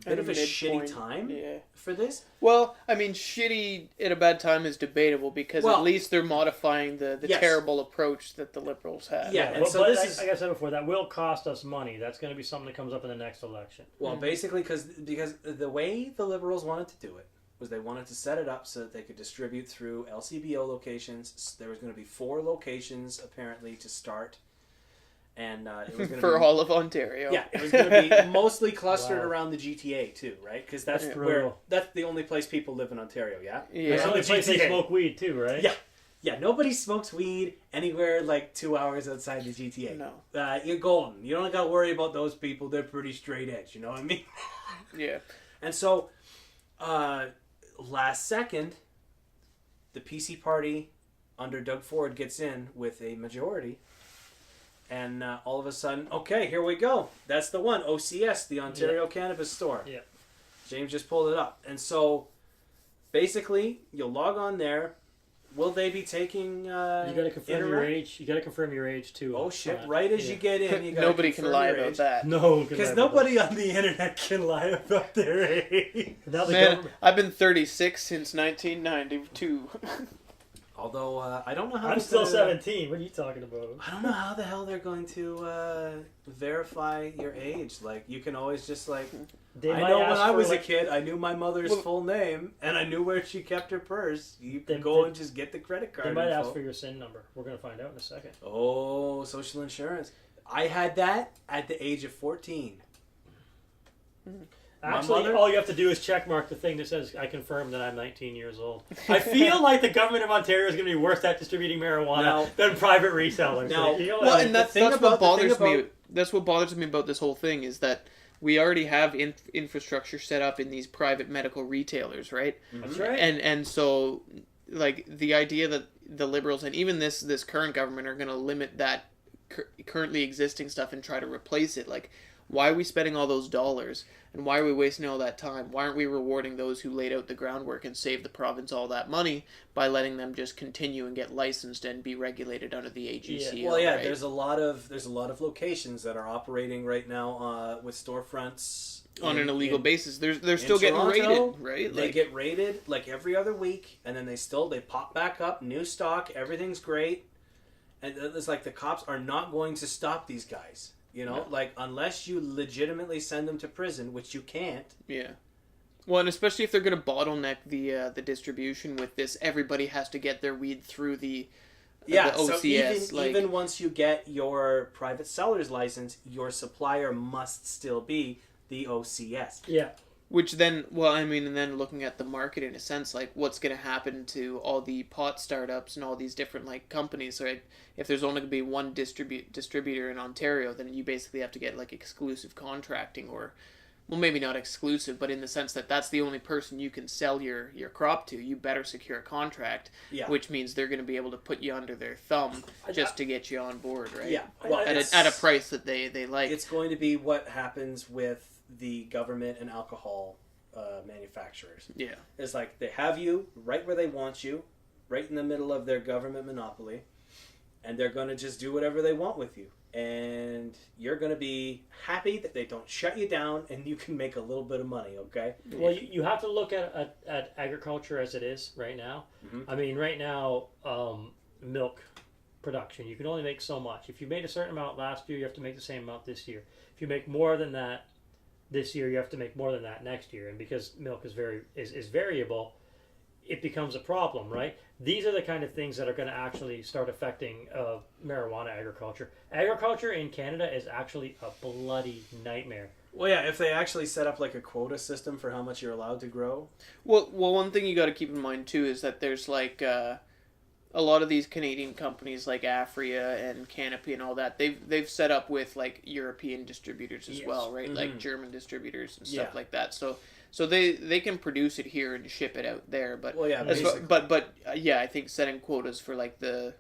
bit of a shitty time for this. Well, I mean, shitty at a bad time is debatable because at least they're modifying the terrible approach that the Liberals had. Yeah, and but, so but this like I said before, that will cost us money. That's going to be something that comes up in the next election. Well, basically, because the way the Liberals wanted to do it was they wanted to set it up so that they could distribute through LCBO locations. There was going to be 4 locations, apparently, to start. And it was going to for all of Ontario. Yeah, it was going to be mostly clustered around the GTA too, right? Because that's that's the only place people live in Ontario. Yeah, That's the only place they smoke weed too, right? Yeah. Nobody smokes weed anywhere like 2 hours outside the GTA. No, you're golden. You don't got to worry about those people. They're pretty straight edge. You know what I mean? Yeah. And so, last second, the PC party under Doug Ford gets in with a majority. And all of a sudden, okay, here we go. That's the one. OCS, the Ontario Cannabis Store. Yeah. James just pulled it up. And so, basically, you'll log on there. Will they be taking you got to confirm your age. You got to confirm your age, too. Oh, shit. Right as you get in, you got to nobody can lie about that. No. Because nobody on the internet can lie about their age. Man, I've been 36 since 1992. Although, I don't know how... I'm still 17. What are you talking about? I don't know how the hell they're going to verify your age. Like, you can always just, like... I know when I was a kid, I knew my mother's full name, and I knew where she kept her purse. You can go and just get the credit card They might ask for your SIN number. We're going to find out in a second. Oh, social insurance. I had that at the age of 14. Actually, all you have to do is check mark the thing that says, I confirm that I'm 19 years old. I feel like the government of Ontario is going to be worse at distributing marijuana than private resellers. And that's what bothers me. That's what bothers me about this whole thing is that we already have infrastructure set up in these private medical retailers, right? That's right. And so, like, the idea that the Liberals and even this current government are going to limit that currently existing stuff and try to replace it, like, why are we spending all those dollars? And why are we wasting all that time? Why aren't we rewarding those who laid out the groundwork and saved the province all that money by letting them just continue and get licensed and be regulated under the AGCO? Well, yeah, right? there's a lot of locations that are operating right now with storefronts on an illegal basis. They're still getting raided, right? They get raided like every other week, and then they pop back up, new stock, everything's great, and it's like the cops are not going to stop these guys. You know, like, unless you legitimately send them to prison, which you can't. Yeah. Well, and especially if they're going to bottleneck the distribution with this, everybody has to get their weed through the OCS. So even once you get your private seller's license, your supplier must still be the OCS. Yeah. Which then, and then looking at the market in a sense, like, what's going to happen to all the pot startups and all these different, like, companies, right? If there's only going to be one distributor in Ontario, then you basically have to get, like, exclusive contracting or, well, maybe not exclusive, but in the sense that that's the only person you can sell your crop to. You better secure a contract, which means they're going to be able to put you under their thumb just to get you on board, right? Yeah. Well, at a price that they like. It's going to be what happens with the government and alcohol manufacturers. Yeah. It's like they have you right where they want you, right in the middle of their government monopoly, and they're going to just do whatever they want with you. And you're going to be happy that they don't shut you down and you can make a little bit of money, okay? Well, you have to look at agriculture as it is right now. Mm-hmm. I mean, right now, milk production, you can only make so much. If you made a certain amount last year, you have to make the same amount this year. If you make more than that this year, you have to make more than that next year. And because milk is variable, it becomes a problem, right? These are the kind of things that are going to actually start affecting marijuana agriculture. Agriculture in Canada is actually a bloody nightmare. Well, yeah, if they actually set up like a quota system for how much you're allowed to grow. Well, one thing you got to keep in mind too is that there's like a lot of these Canadian companies like Afria and Canopy and all that. They've set up with like European distributors as well, right? Mm-hmm. Like German distributors and stuff like that. So they can produce it here and ship it out there, but I think setting quotas for like the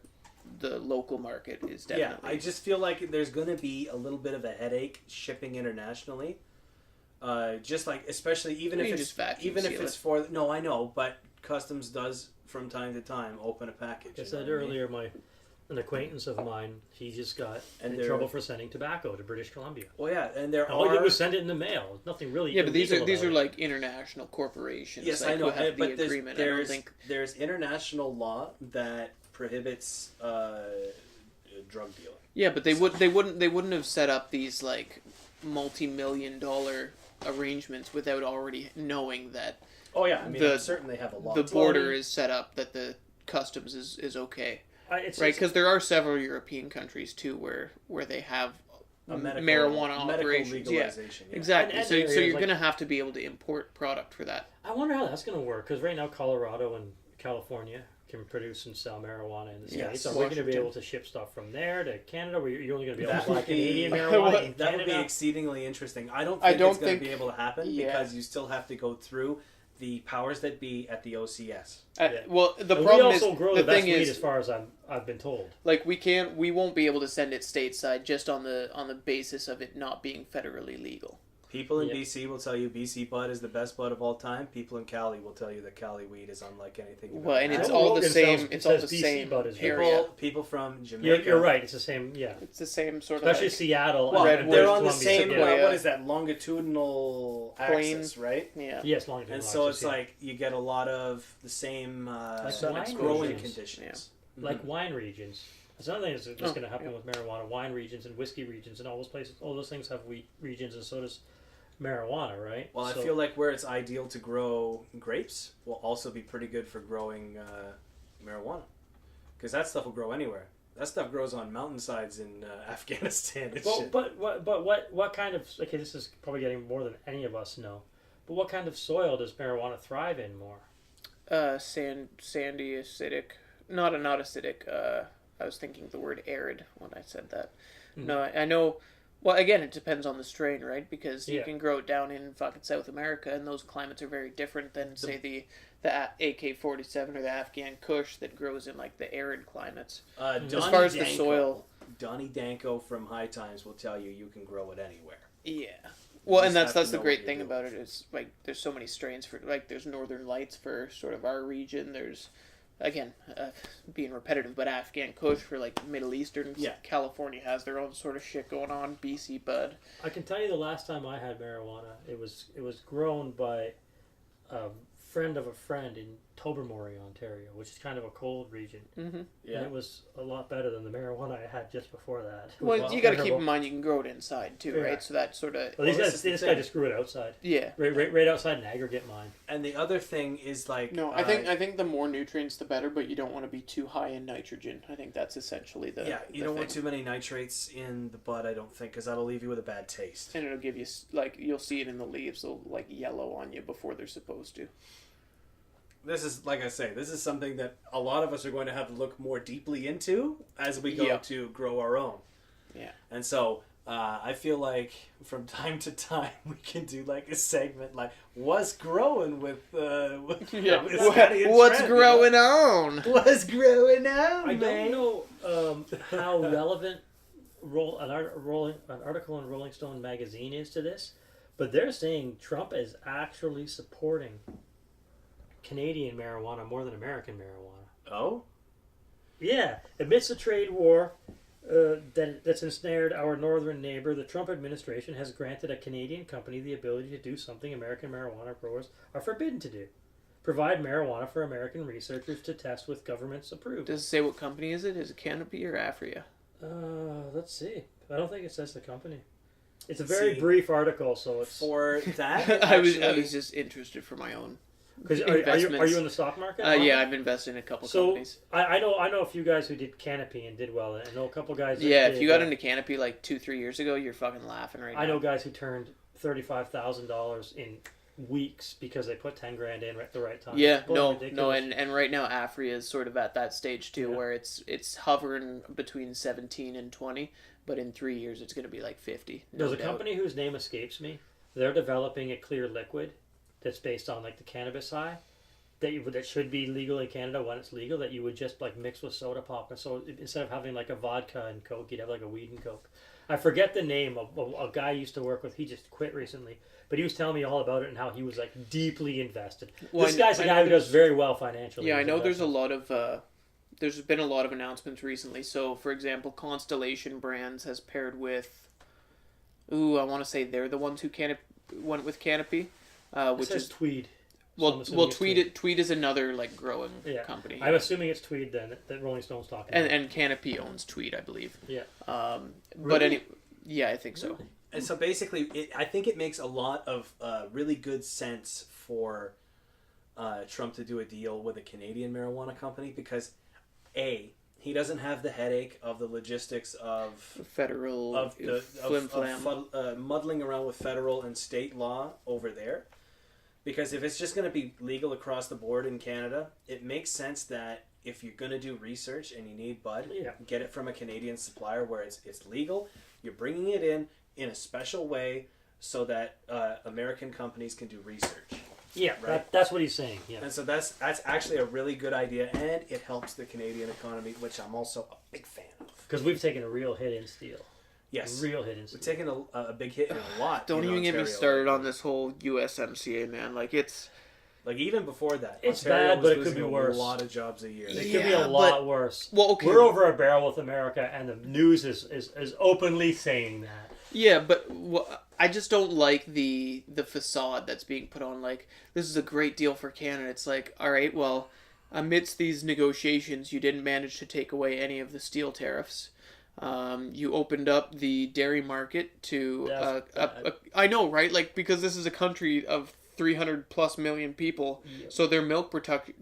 local market is definitely. Yeah, I just feel like there's going to be a little bit of a headache shipping internationally. Just like especially even if it's for I know, but customs does from time to time open a package. I you said know what I mean? earlier, an acquaintance of mine, he just got And in they're- trouble for sending tobacco to British Columbia. Well, yeah, and there All he did are. was send it in the mail. Nothing really. Yeah, but these are illegal about like international corporations. Yes, like, I know, who have but the agreement. I don't think. there's international law that prohibits drug dealing. Yeah, but they wouldn't have set up these like multi-million-dollar arrangements without already knowing that Oh yeah, I mean, The- I'm certain they have a law. the border is set up, that the customs is okay, it's, right? Because there are several European countries too where they have marijuana operations. Yeah, legalization. Yeah. exactly. And So areas you're like- gonna have to be able to import product for that. I wonder how that's going to work, because right now Colorado and California can produce and sell marijuana in the Yes. States. Are we going to be Washington. able to ship stuff from there to Canada, or you're only going to be able That to buy would be- Canadian That marijuana in That would be Canada? exceedingly interesting. I don't I think don't it's going think- to be able to happen yeah. because you still have to go through the powers that be at the OCS. Yeah. Well, the And problem we is also grow the the best thing weed, is as far as I've been told. like we won't be able to send it stateside just on the basis of it not being federally legal. People in Yeah. BC will tell you BC bud is the best bud of all time. People in Cali will tell you that Cali weed is unlike anything. you've Well, ever and had. it's Joe all the Rogan same. says- It's all the says BC same bud is area. People from Jamaica. You're right. It's the same. Yeah, It's the same sort especially of. Like, Seattle. Well, and they're British on the Columbia, same. yeah. What is that longitudinal Plane. axis, right? yeah. Yes, longitudinal And so axis, it's yeah. like you get a lot of the same wine growing regions. conditions. like wine regions. That's another thing that's just Oh, going to happen yeah. with marijuana. Wine regions and whiskey regions and all those places. All those things have wheat regions, and so does marijuana, right? Well, So- I feel like where it's ideal to grow grapes will also be pretty good for growing marijuana, because that stuff will grow anywhere. That stuff grows on mountainsides in Afghanistan and Well, shit. but what kind of, okay, this is probably getting more than any of us know, but what kind of soil does marijuana thrive in more? Sandy, acidic, not acidic. I was thinking the word arid when I said that. Mhm. No, I know. Well, again, it depends on the strain, right? Because you Yeah. can grow it down in fucking South America, and those climates are very different than, say, the AK-47 or the Afghan Kush that grows in like the arid climates. Donnie As far as the Danko- soil, Donnie Danko from High Times will tell you can grow it anywhere. yeah. Well, and just have that's to the know great what thing you're about it is like there's so many strains for like there's Northern Lights for sort of our region. There's again being repetitive, but Afghan Kush for like Middle Eastern. Yeah. California has their own sort of shit going on. BC Bud. I can tell you the last time I had marijuana, it was grown by a friend of a friend in Tobermory, Ontario, which is kind of a cold region. Mm-hmm. Yeah. And it was a lot better than the marijuana I had just before that. It was Well, a lot you got to keep bearable. in mind you can grow it inside too, Yeah. right? So that sort of Well, these Well, guys, this is the this thing. guy just grew it outside, yeah. right outside an aggregate mine. And the other thing is like No, I think the more nutrients the better, but you don't want to be too high in nitrogen. I think that's essentially the you the don't want thing. too many nitrates in the bud. I don't think, because that'll leave you with a bad taste. And it'll give you like you'll see it in the leaves. They'll like yellow on you before they're supposed to. This is, like I say, this is something that a lot of us are going to have to look more deeply into as we go Yeah. to grow our own. Yeah. And so I feel like from time to time we can do like a segment like what's growing with with Scotty and What's Trent, growing you on? know? What's growing on, I man? don't know how relevant an article in Rolling Stone magazine is to this, but they're saying Trump is actually supporting Canadian marijuana more than American marijuana. Oh, Yeah, amidst the trade war that's ensnared our northern neighbor, the Trump administration has granted a Canadian company the ability to do something American marijuana growers are forbidden to do: provide marijuana for American researchers to test with government's approval. Does it say what company is it? Is it Canopy or Afria? Let's see. I don't think it says the company. It's a very See, brief article, so it's. for that, I was actually- just interested for my own. Because are you investments. in the stock market? Yeah, I've invested in a couple So companies. I know a few guys who did Canopy and did well. I know a couple guys. That Yeah, did, if you got into Canopy like 2-3 years ago, you're fucking laughing right now. I know guys who turned $35,000 in weeks because they put $10,000 in at the right time. Yeah, It's no, ridiculous. and right now Afria is sort of at that stage too, Yeah. where it's hovering between 17 and 20, but in 3 years it's going to be like 50. No There's a doubt. company whose name escapes me. They're developing a clear liquid that's based on like the cannabis high, that should be legal in Canada when it's legal, that you would just like mix with soda pop, and so instead of having like a vodka and Coke, you'd have like a weed and Coke. I forget the name of a guy I used to work with. He just quit recently, but he was telling me all about it and how he was like deeply invested. Well, this guy's a guy who does very well financially. Yeah, I know there's a lot of there's been a lot of announcements recently. So, for example, Constellation Brands has paired with, I want to say they're the ones who went with Canopy, which is Tweed. Well, Tweed is another like growing company. I'm assuming it's Tweed then that Rolling Stone's talking about. And Canopy owns Tweed, I believe. Yeah. But yeah, I think so. Really? And so basically, I think it makes a lot of really good sense for Trump to do a deal with a Canadian marijuana company because, A, he doesn't have the headache of the logistics of federal muddling around with federal and state law over there. Because if it's just going to be legal across the board in Canada, it makes sense that if you're going to do research and you need bud, get it from a Canadian supplier where it's legal. You're bringing it in a special way so that American companies can do research. Yeah, right? That's what he's saying. Yeah. And so that's actually a really good idea, and it helps the Canadian economy, which I'm also a big fan of. Because we've taken a real hit in steel. Yes. Real hit in steel. We've taken a big hit in a lot. Don't even get me started on this whole USMCA, man. Like, it's... Like, even before that, it's Ontario bad, but it could be worse. A lot of jobs a year. It could be a lot worse. Well, okay. We're over a barrel with America, and the news is openly saying that. Yeah, but I just don't like the facade that's being put on. Like, this is a great deal for Canada. It's like, all right, well, amidst these negotiations, you didn't manage to take away any of the steel tariffs. You opened up the dairy market to... I know, right? Like, because this is a country of 300 plus million people, so their milk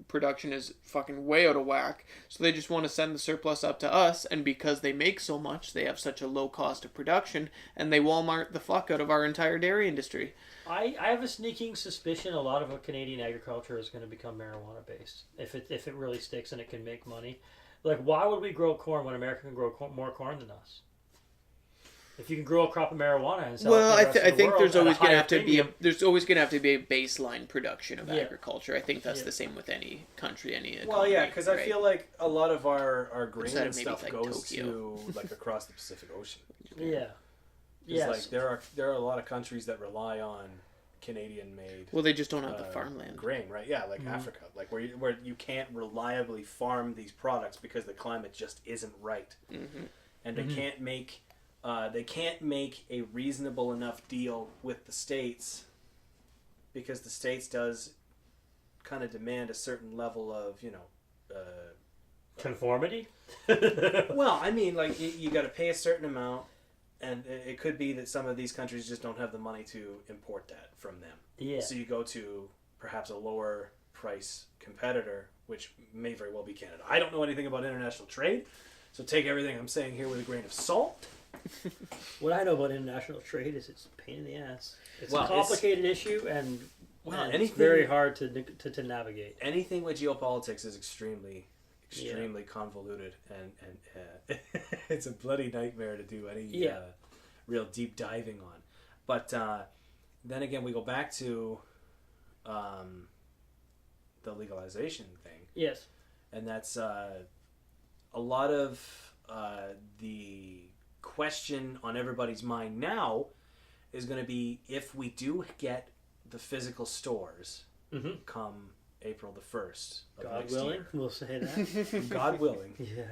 production is fucking way out of whack. So they just want to send the surplus up to us, and because they make so much, they have such a low cost of production, and they Walmart the fuck out of our entire dairy industry. I have a sneaking suspicion a lot of Canadian agriculture is going to become marijuana based if it really sticks and it can make money. Like, why would we grow corn when America can grow more corn than us? If you can grow a crop of marijuana and sell it to the rest of the I think world there's always going to have to be a baseline production of Yeah. agriculture. I think that's the same with any country, any economy. Well, yeah, because right? I feel like a lot of our grain Outside and of maybe, stuff like, goes Tokyo. to like across the Pacific Ocean. Yeah. Yes. Like there are a lot of countries that rely on Canadian made. Well, they just don't have the farmland. Grain, right? Yeah, like Africa, like where you can't reliably farm these products because the climate just isn't right, and they can't make. They can't make a reasonable enough deal with the States because the States does kind of demand a certain level of, conformity? Well, I mean, like, you got to pay a certain amount, and it could be that some of these countries just don't have the money to import that from them. Yeah. So you go to perhaps a lower price competitor, which may very well be Canada. I don't know anything about international trade, so take everything I'm saying here with a grain of salt. What I know about international trade is it's a pain in the ass. It's Well, a complicated issue, and it's very hard to navigate. Anything with geopolitics is extremely convoluted, and it's a bloody nightmare to do any real deep diving on. But then again, we go back to the legalization thing. Yes. And that's a lot of the question on everybody's mind now is going to be if we do get the physical stores come April the 1st of God next willing, year. we'll say that. God willing. Yeah.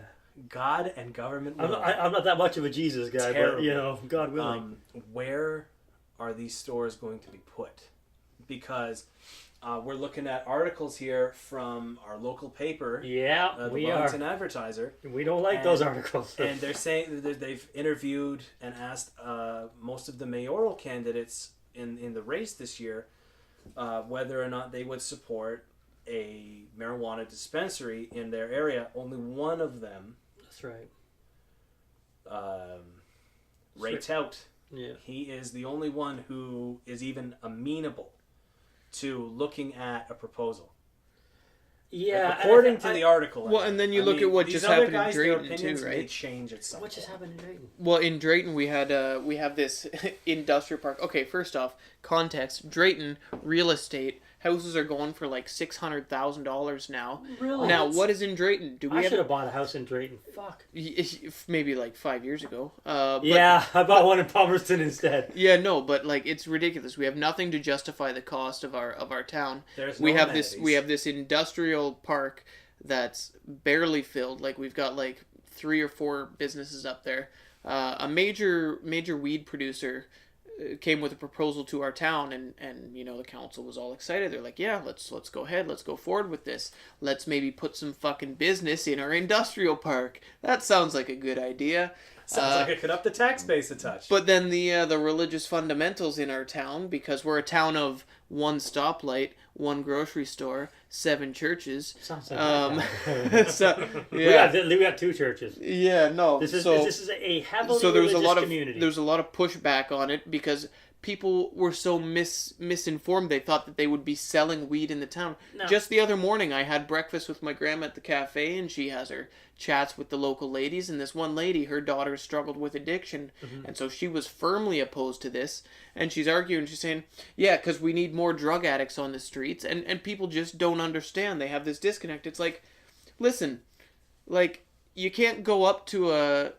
God and government willing. I'm not that much of a Jesus guy, Terrible. but, God willing. Where are these stores going to be put? Because we're looking at articles here from our local paper, We the Wellington Advertiser. We don't like those articles. And they're saying that they've interviewed and asked most of the mayoral candidates in the race this year whether or not they would support a marijuana dispensary in their area. Only one of them. That's right. Ray Tout. Yeah. He is the only one who is even amenable to looking at a proposal. Yeah, according to the article. Well, and then you look at what just happened in Drayton too, right? May change at some What just point. happened in Drayton? Well, in Drayton we have this industrial park. Okay, first off, context: Drayton real estate houses are going for like $600,000 now. Really? Now, what is in Drayton? Do we I have should have bought a house in Drayton. Fuck. maybe like 5 years ago? But, Yeah, I bought one in Palmerston instead. yeah, no, but like it's ridiculous. We have nothing to justify the cost of our town. There's We no have amenities. we have this industrial park that's barely filled. Like we've got like 3 or 4 businesses up there. A major weed producer came with a proposal to our town, and you know, the council was all excited. They're like, yeah, let's go ahead, let's go forward with this. Let's maybe put some fucking business in our industrial park. That sounds like a good idea. Sounds like it could up the tax base a touch. But then the religious fundamentals in our town, because we're a town of 1 stoplight, 1 grocery store, 7 churches. Sounds like So, yeah, we got 2 churches. yeah, no. This is a heavily So there was religious a lot of community. there's a lot of pushback on it because people were so misinformed. They thought that they would be selling weed in the town. No. Just the other morning, I had breakfast with my grandma at the cafe, and she has her chats with the local ladies. And this one lady, her daughter struggled with addiction, and so she was firmly opposed to this. And she's arguing. She's saying, "Yeah, because we need more drug addicts on the streets," and people just don't understand. They have this disconnect. It's like, listen, like you can't go up to a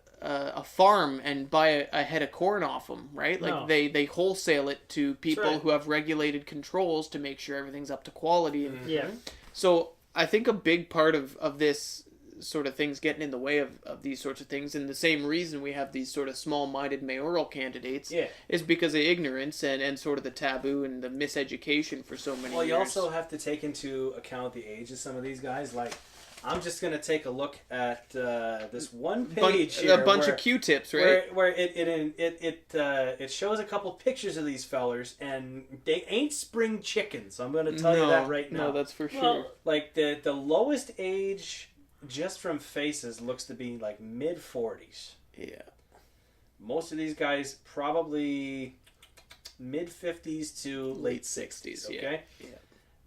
farm and buy a head of corn off them, right? Like No. they wholesale it to people right. who have regulated controls to make sure everything's up to quality. And Yeah. so I think a big part of this sort of things getting in the way of these sorts of things, and the same reason we have these sort of small-minded mayoral candidates Yeah. is because of ignorance and sort of the taboo and the miseducation for so many Well, years. you also have to take into account the age of some of these guys. Like, I'm just gonna take a look at this one page here, a bunch where, of Q-tips, right? where it shows a couple pictures of these fellers, and they ain't spring chickens. I'm gonna tell you that right now. No, that's for sure. Well, Like the lowest age, just from faces, looks to be like mid-40s. Yeah. Most of these guys probably mid-50s to late 60s. yeah. Okay. Yeah.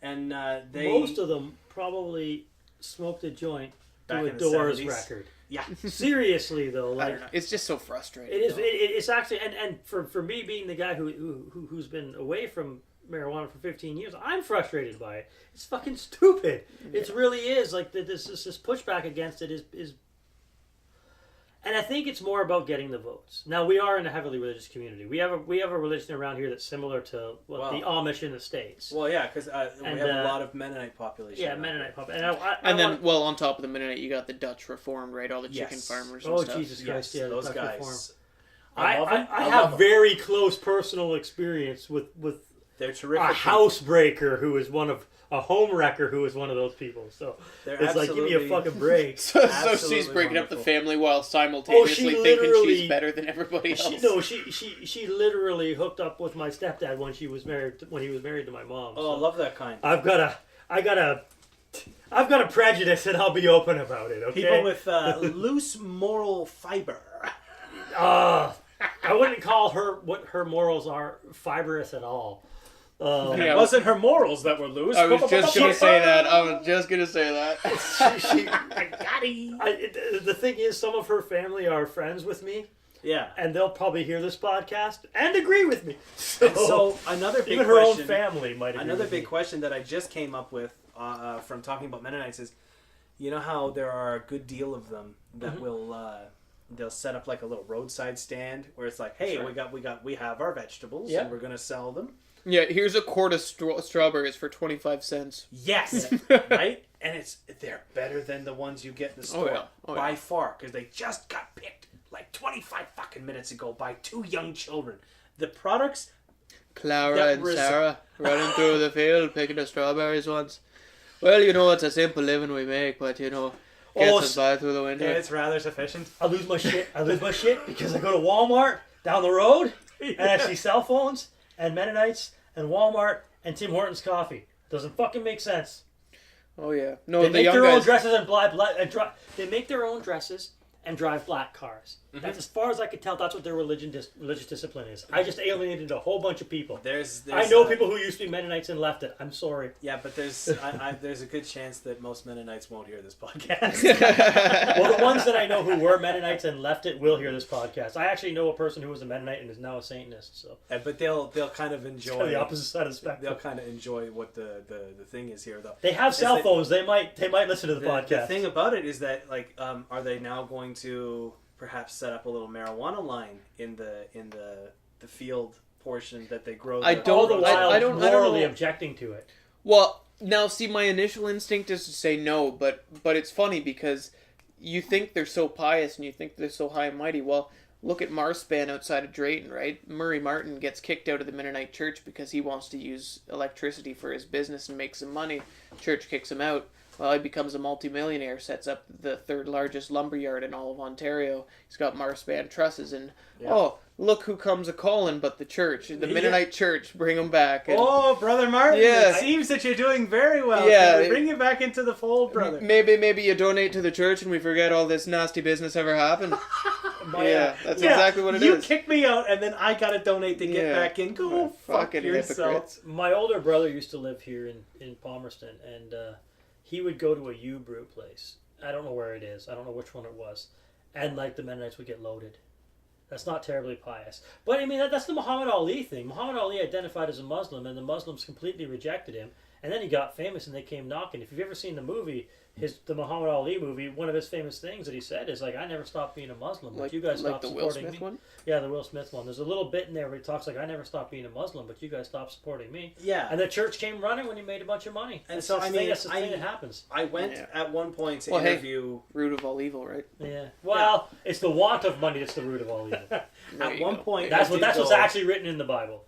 And they most of them probably smoked a joint Back to a in the Doors 70s. record. yeah. Seriously though, I like don't know. It's just so frustrating. it is. though. It's actually and for me being the guy who's been away from marijuana for 15 years, I'm frustrated by it. It's fucking stupid. It really is. Like this pushback against it is. And I think it's more about getting the votes. Now we are in a heavily religious community. We have a religion around here that's similar to the Amish in the States. Well, yeah, because we And, have a lot of Mennonite population. Yeah, around Mennonite here. pop. And I And then, want- well, on top of the Mennonite, you got the Dutch Reformed, right? All the chicken Yes. farmers and oh stuff. Jesus Christ, yeah, those Dutch guys. Reform. I love 'em. I love have 'em. very close personal experience with They're a terrific. housebreaker who is a home wrecker who is one of those people. So They're it's like, give me a absolutely- fucking break. So Absolutely she's breaking up the wonderful. family while simultaneously thinking literally- she's better than everybody else. She literally hooked up with my stepdad when he was married to my mom. Oh, I love that kind. I've got a prejudice, and I'll be open about it. Okay. People with loose moral fiber. I wouldn't call what her morals are fibrous at all. And Yeah. it wasn't her morals that were loose. I was just gonna say that. I got him. The thing is, some of her family are friends with me, Yeah. and they'll probably hear this podcast and agree with me. So another big even her own question. family might agree Another with big me. question that I just came up with from talking about Mennonites is, you know how there are a good deal of them that Mm-hmm. will they'll set up like a little roadside stand where it's like, hey, That's right. we have our vegetables Yeah. and we're gonna sell them. Yeah, here's a quart of strawberries for 25 cents. Yes, right. And they're better than the ones you get in the store by far because they just got picked like 25 fucking minutes ago by 2 young children. The products. Clara That and was- Sarah running through the field picking the strawberries once. Well, you know, it's a simple living we make, but you know, gets us by through the winter. It's rather sufficient. I lose my shit because I go to Walmart down the road and I see cell phones and Mennonites and Walmart and Tim Hortons coffee. Doesn't fucking make sense. Oh yeah, no, They the make young their own guys. dresses and they make their own dresses and drive black cars. That's as far as I could tell. That's what their religious discipline is. I just alienated a whole bunch of people. I know people who used to be Mennonites and left it. I'm sorry. Yeah, but there's a good chance that most Mennonites won't hear this podcast. Well, the ones that I know who were Mennonites and left it will hear this podcast. I actually know a person who was a Mennonite and is now a Satanist. So, but they'll kind of enjoy the opposite side of the spectrum. They'll kind of enjoy what the thing is here, though. They have cell phones. They might listen to the podcast. The thing about it is that are they now going to perhaps set up a little marijuana line in the field portion that they grow? I don't morally objecting to it. Well, now see, my initial instinct is to say no, but it's funny because you think they're so pious and you think they're so high and mighty. Well, look at Marspan outside of Drayton, right? Murray Martin gets kicked out of the Mennonite church because he wants to use electricity for his business and make some money. Church kicks him out. Well, he becomes a multimillionaire, sets up the third largest lumberyard in all of Ontario. He's got Marspan trusses, and look who comes a-calling but the church, the Mennonite church, bring him back. And, Brother Martin, it seems that you're doing very well. Yeah. Bring you back into the fold, brother. Maybe you donate to the church and we forget all this nasty business ever happened. That's exactly what it is. You kick me out and then I gotta donate to get back in. Go fuck yourself. Hypocrites. My older brother used to live here in Palmerston, and he would go to a U-brew place. I don't know where it is. I don't know which one it was. And the Mennonites would get loaded. That's not terribly pious. But I mean, that's the Muhammad Ali thing. Muhammad Ali identified as a Muslim, and the Muslims completely rejected him. And then he got famous, and they came knocking. If you've ever seen the movie, the Muhammad Ali movie, one of his famous things that he said is I never stopped being a Muslim, but you guys stopped supporting me. Like the Will Smith one? Yeah, the Will Smith one. There's a little bit in there where he talks I never stopped being a Muslim, but you guys stopped supporting me. Yeah. And the church came running when he made a bunch of money. And that's the thing that happens. I went at one point to interview... root of all evil, right? Yeah. Well, it's the want of money that's the root of all evil. At one point... That's what's actually written in the Bible.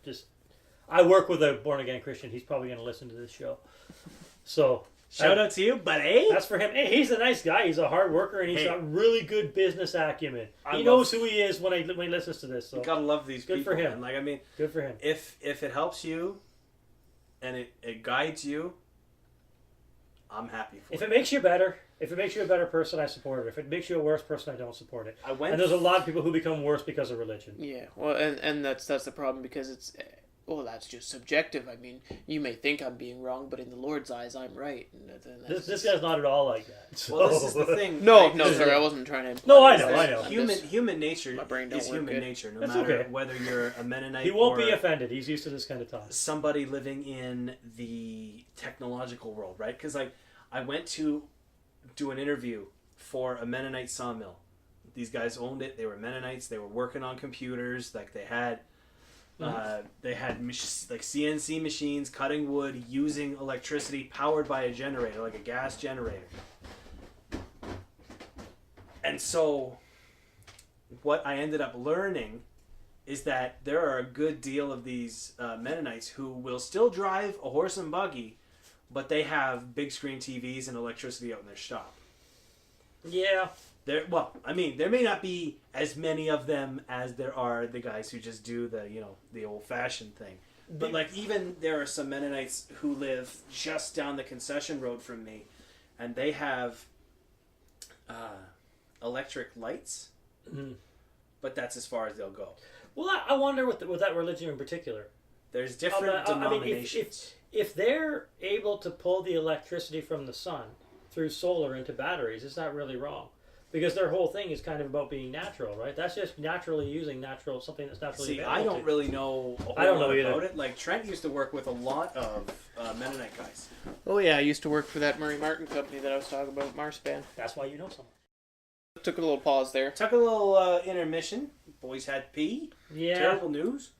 I work with a born-again Christian. He's probably going to listen to this show. So... Shout out to you, buddy. That's for him. Hey, he's a nice guy. He's a hard worker, and he's got really good business acumen. He knows who he is when he listens to this. So you gotta love these people. Good for him. Man. Good for him. If it helps you, and it guides you, I'm happy for it. If it makes you better, if it makes you a better person, I support it. If it makes you a worse person, I don't support it. And there's a lot of people who become worse because of religion. Yeah, well, and that's the problem because it's. Well, that's just subjective. I mean, you may think I'm being wrong, but in the Lord's eyes, I'm right. This guy's not at all like that. So. Well, this is the thing. No, sorry, I wasn't trying to. No, I know. Human nature is human nature, no matter whether you're a Mennonite. He won't be offended. He's used to this kind of talk. Somebody living in the technological world, right? Because I went to do an interview for a Mennonite sawmill. These guys owned it. They were Mennonites. They were working on computers. They had CNC machines cutting wood using electricity powered by a generator, like a gas generator. And so what I ended up learning is that there are a good deal of these Mennonites who will still drive a horse and buggy, but they have big screen TVs and electricity out in their shop. Yeah. There may not be as many of them as there are the guys who just do the old-fashioned thing. But even there are some Mennonites who live just down the concession road from me, and they have electric lights. Mm-hmm. But that's as far as they'll go. Well, I wonder with that religion in particular. There's different denominations. If they're able to pull the electricity from the sun through solar into batteries, it's not really wrong. Because their whole thing is kind of about being natural, right? That's just naturally using something that's naturally available. I don't really know a whole lot about it. Trent used to work with a lot of Mennonite guys. Oh yeah, I used to work for that Murray Martin company that I was talking about, Marspan. That's why you know someone. Took a little pause there. Took a little intermission. Boys had pee. Yeah. Terrible news.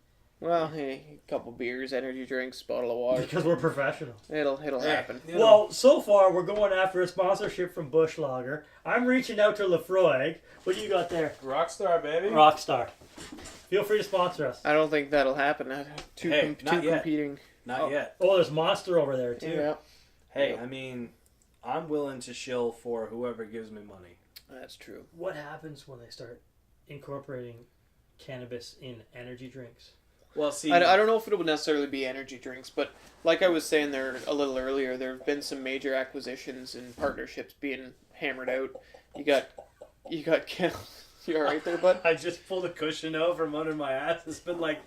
Well, hey, a couple beers, energy drinks, bottle of water. Because we're professionals. It'll happen. Well, so far we're going after a sponsorship from Bush Lager. I'm reaching out to Lefroy. What do you got there? Rockstar, baby. Rockstar. Feel free to sponsor us. I don't think that'll happen. Two competing. Not yet. Oh, there's Monster over there too. Yeah. Hey, I mean, I'm willing to shill for whoever gives me money. That's true. What happens when they start incorporating cannabis in energy drinks? Well, see, I don't know if it will necessarily be energy drinks, but like I was saying there a little earlier, there have been some major acquisitions and partnerships being hammered out. You got You got killed. You all right there, bud? I just pulled a cushion out from under my ass. It's been like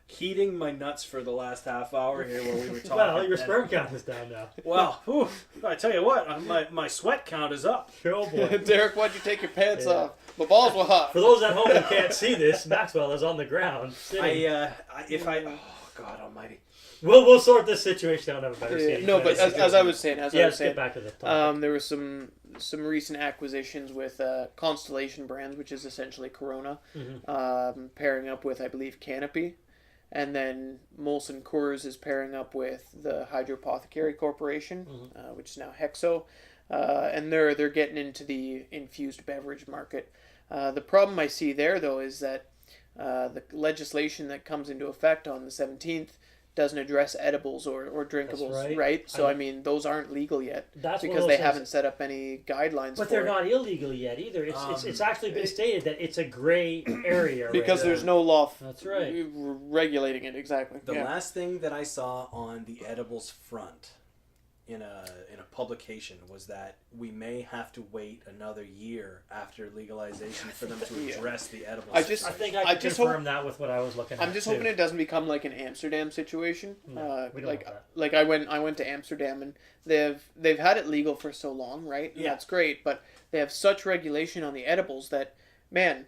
heating my nuts for the last half hour here while we were talking. Well, your sperm count is down now. Well, whew, I tell you what, my sweat count is up. Oh boy. Derek, why'd you take your pants off? My balls were hot. For those at home who can't see this, Maxwell is on the ground sitting. Oh God Almighty. We'll sort this situation out. Have a better scene. No, but as I was saying, get back to the topic. there was some recent acquisitions with Constellation Brands, which is essentially Corona, pairing up with, I believe, Canopy, and then Molson Coors is pairing up with the Hydropothecary Corporation, which is now Hexo, and they're getting into the infused beverage market. The problem I see there, though, is that the legislation that comes into effect on the 17th doesn't address edibles or drinkables, right? So I mean, those aren't legal yet because they haven't set up any guidelines. But they're not illegal yet either. It's actually been stated that it's a gray area because there's no law. That's right. Regulating it exactly. The last thing that I saw on the edibles front in a publication was that we may have to wait another year after legalization for them to address the edibles. I think I can confirm that with what I was looking at. I'm just hoping it doesn't become like an Amsterdam situation. No, we don't want that. Like I went to Amsterdam and they've had it legal for so long, right? And that's great, but they have such regulation on the edibles that, man,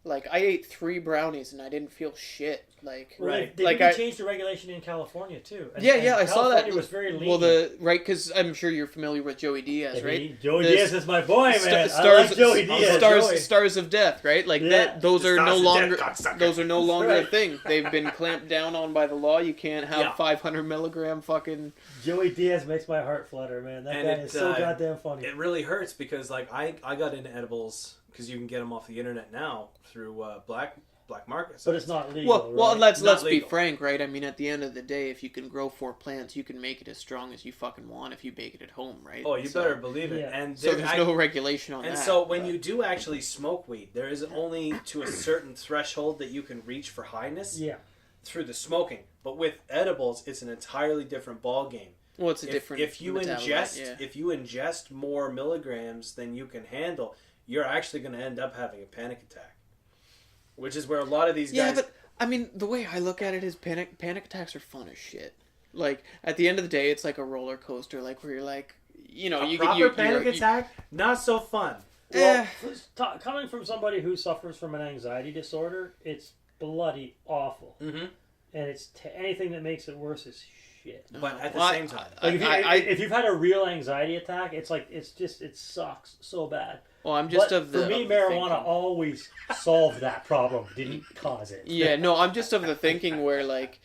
like I ate 3 brownies and I didn't feel shit. Like they changed the regulation in California too. And I saw that. California was very lenient. Well, because I'm sure you're familiar with Joey Diaz, right? Joey Diaz is my boy, man. I like Joey Diaz. Stars of Death, right? Like those are no longer a thing. They've been clamped down on by the law. You can't have 500 milligram fucking. Joey Diaz makes my heart flutter, man. That guy is so goddamn funny. It really hurts because like I got into edibles because you can get them off the internet now through black market sites. But it's not legal. Well, let's be frank, right? I mean, at the end of the day, if you can grow 4 plants, you can make it as strong as you fucking want if you bake it at home, right? Oh, you better believe it. Yeah. And so there's no regulation on that. And so when you do actually smoke weed, there is only to a certain threshold that you can reach for highness through the smoking. But with edibles, it's an entirely different ball game. Well, it's different. If you ingest more milligrams than you can handle, you're actually going to end up having a panic attack. Which is where a lot of these guys... Yeah, but, I mean, the way I look at it is panic attacks are fun as shit. Like, at the end of the day, it's like a roller coaster, like, where you're like, you know... A panic attack? Not so fun. Well, coming from somebody who suffers from an anxiety disorder, it's bloody awful. Mm-hmm. And anything that makes it worse is shit. But at the same time... if you've had a real anxiety attack, it sucks so bad. Well, I'm just for me, marijuana always solved that problem. Didn't cause it. Yeah, no, I'm just of the thinking where like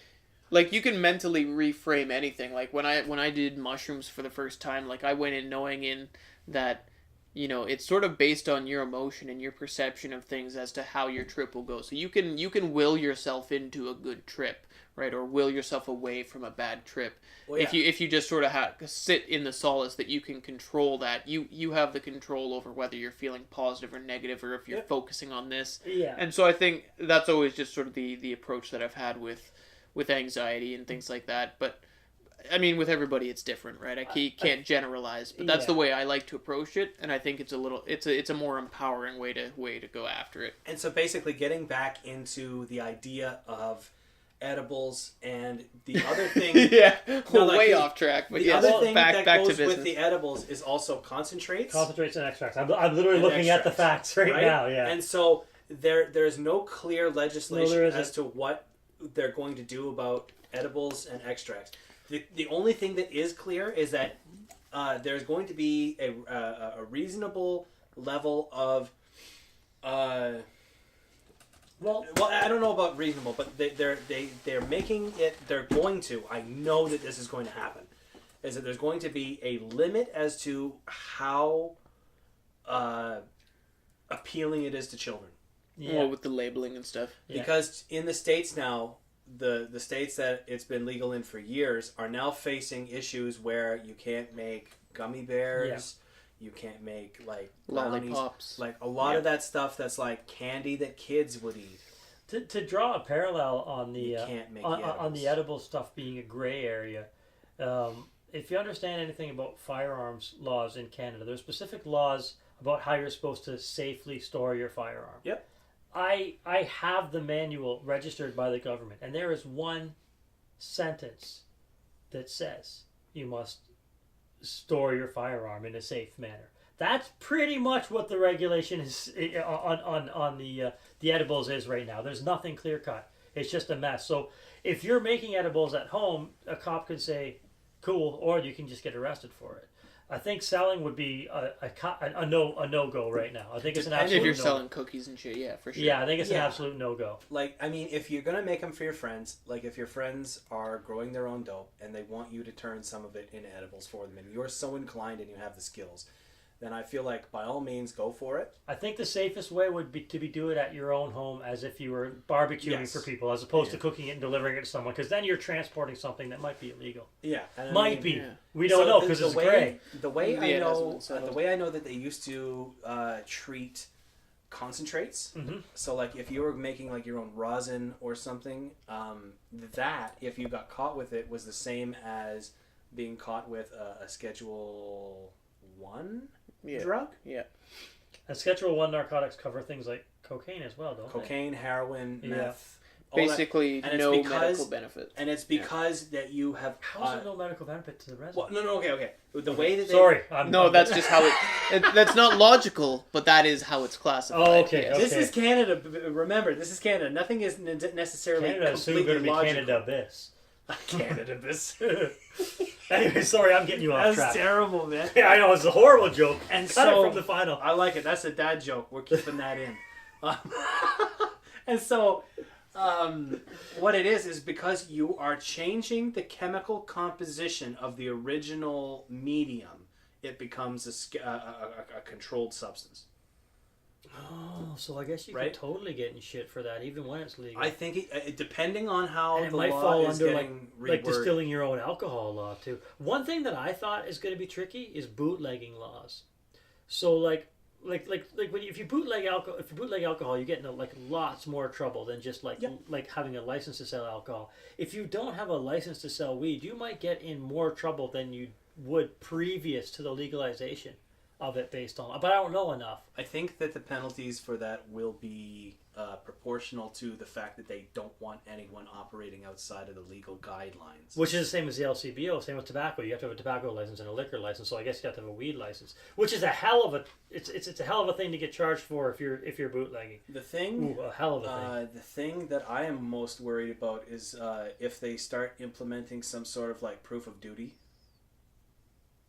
you can mentally reframe anything. Like when I did mushrooms for the first time, like I went in knowing that, you know, it's sort of based on your emotion and your perception of things as to how your trip will go. So you can will yourself into a good trip, right, or will yourself away from a bad trip. Well, yeah. If you just sort of sit in the solace that you can control that, you have the control over whether you're feeling positive or negative, or if you're focusing on this. Yeah. And so I think that's always just sort of the approach that I've had with anxiety and things like that. But I mean, with everybody, it's different, right? I can't generalize, but that's the way I like to approach it, and I think it's a more empowering way to go after it. And so basically, getting back into the idea of edibles and the other thing, way off track. But the other thing back goes to with the edibles is also concentrates and extracts. I'm literally looking at the facts right now. Yeah, and so there's no clear legislation as to what they're going to do about edibles and extracts. The only thing that is clear is that there's going to be a reasonable level of well, I don't know about reasonable, but they're making it. They're going to. I know that this is going to happen. Is that there's going to be a limit as to how appealing it is to children. Yeah, with the labeling and stuff. Because in the States now, the states that it's been legal in for years are now facing issues where you can't make gummy bears. Yeah. You can't make like brownies, lollipops, like a lot of that stuff that's like candy that kids would eat. To draw a parallel on the on the edible stuff being a gray area, if you understand anything about firearms laws in Canada, there's specific laws about how you're supposed to safely store your firearm. Yep. I have the manual registered by the government, and there is one sentence that says you must store your firearm in a safe manner. That's pretty much what the regulation is on the edibles is right now. There's nothing clear cut. It's just a mess. So if you're making edibles at home, a cop could say, "Cool," or you can just get arrested for it. I think selling would be a no go right now. I think it's an And absolute if you're no-go. selling cookies and shit, yeah, for sure. Yeah, I think it's an Yeah. absolute no go. Like, I mean, if you're gonna make them for your friends, like if your friends are growing their own dope and they want you to turn some of it into edibles for them, and you're so inclined and you have the skills, then I feel like by all means go for it. I think the safest way would be to do it at your own home, as if you were barbecuing Yes. for people, as opposed to Yeah. cooking it and delivering it to someone, because then you're transporting something that might be illegal. Yeah, and I Might mean, be. yeah. We don't know because it's way, gray. The way Yeah, I it hasn't know, been settled. the way I know that they used to treat concentrates. Mm-hmm. So, like, if you were making like your own rosin or something, that if you got caught with it was the same as being caught with a Schedule 1 Yeah. drug. Yeah. And Schedule 1 narcotics cover things like cocaine as well, don't they? Cocaine, heroin, Yeah. meth. all that. Basically, and it's no because- medical benefit. And it's because that you have. How is there no medical benefit to the resident? Well, no, okay. The way that they. Sorry. No, that's just how that's not logical, but that is how it's classified. Oh, okay. yes. This is Canada. Remember, this is Canada. Nothing is necessarily Canada is soon completely going to be logical. Canada Abyss. Canada. Anyway, sorry, I'm getting you off That's track. terrible, man. Yeah, I know, it's a horrible joke. And Cut it so from the final. I like it. That's a dad joke. We're keeping that in. And so, what it is because you are changing the chemical composition of the original medium, it becomes a controlled substance. Oh, so I guess you Right? could totally get in shit for that, even when it's legal. I think depending on how And it the might law fall is under getting like reworded. distilling your own alcohol law too. One thing that I thought is going to be tricky is bootlegging laws. So like when if you bootleg alcohol, you get into like lots more trouble than just like Yep. like having a license to sell alcohol. If you don't have a license to sell weed, you might get in more trouble than you would previous to the legalization of it based on. But I don't know enough. I think that the penalties for that will be proportional to the fact that they don't want anyone operating outside of the legal guidelines. Which is the same as the LCBO, same with tobacco. You have to have a tobacco license and a liquor license. So I guess you have to have a weed license, which is a hell of a it's a hell of a thing to get charged for if you're bootlegging. The thing, Ooh, a hell of a thing. the thing that I am most worried about is if they start implementing some sort of like proof of duty,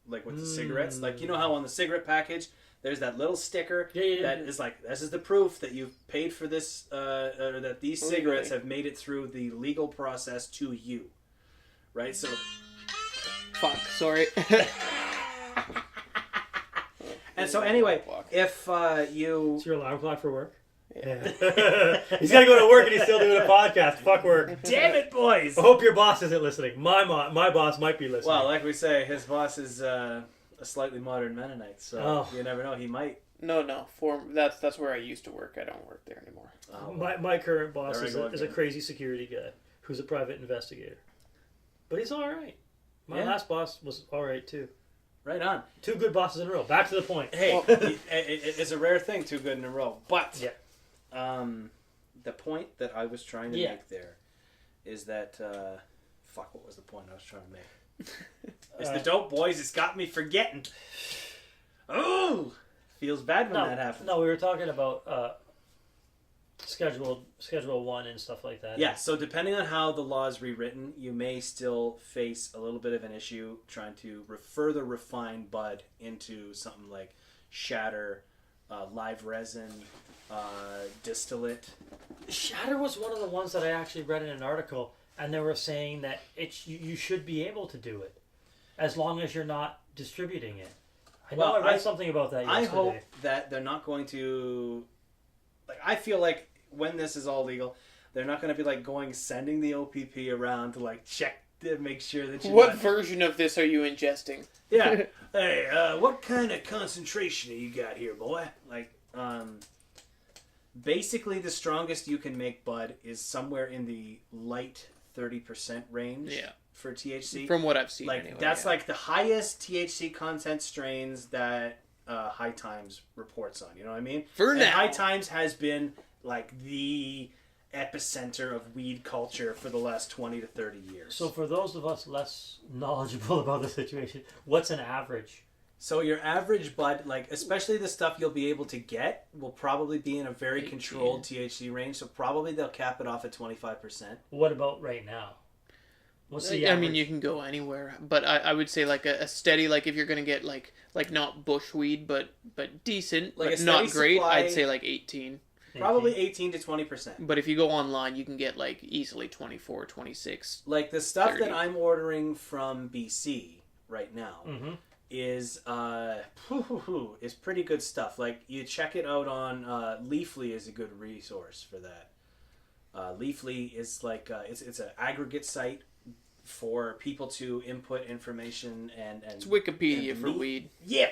like with the cigarettes. Like, you know how on the cigarette package there's that little sticker Yeah. that is like, this is the proof that you've paid for this, or that these cigarettes have made it through the legal process to you, right? So, Fuck, sorry. and so anyway, if you It's your alarm clock for work. Yeah. He's got to go to work and he's still doing a podcast. Fuck work. damn it, boys. I hope your boss isn't listening. My boss might be listening. Well, like we say, his boss is a slightly modern Mennonite, so you never know. He might. No. That's where I used to work. I don't work there anymore. My current boss There we is go a again. crazy security guy who's a private investigator. But he's all right. My Yeah. last boss was all right too. Right on. 2 good bosses in a row. Back to the point. Hey, it's a rare thing, 2 good in a row. But Yeah. the point that I was trying to Yeah. make there is that fuck. What was the point I was trying to make? It's the dope, boys. It's got me forgetting. Oh, feels bad when that happens. No, we were talking about Schedule 1 and stuff like that. Yeah, so depending on how the law is rewritten, you may still face a little bit of an issue trying to further refine bud into something like shatter, live resin, distillate. Shatter was one of the ones that I actually read in an article, and they were saying that you should be able to do it as long as you're not distributing it. I know I read something about that yesterday. I hope that they're not going to... Like, I feel like when this is all legal, they're not going to be like sending the OPP around to like check to make sure that you... What version of this are you ingesting? Yeah. Hey, what kind of concentration you got here, boy? Like, basically the strongest you can make bud is somewhere in the light 30% range for THC. From what I've seen, Like, anyway, that's like the highest THC content strains that High Times reports on. You know what I mean? For and now. High Times has been like the epicenter of weed culture for the last 20 to 30 years. So for those of us less knowledgeable about the situation, what's an average? So your average bud, like especially the stuff you'll be able to get, will probably be in a very 18. controlled THC range. So probably they'll cap it off at 25%. What about right now? What's the I average? mean, you can go anywhere, but I would say like a steady, like if you're gonna get like not bushweed, but decent, Like but a not steady great, supply- I'd say like 18. Probably 18 to 20%. But if you go online, you can get like easily 24, 26. Like the stuff 30. that I'm ordering from BC right now Mm-hmm. is is pretty good stuff. Like you check it out on Leafly is a good resource for that. Leafly is like it's an aggregate site for people to input information and It's Wikipedia and for weed. Yeah,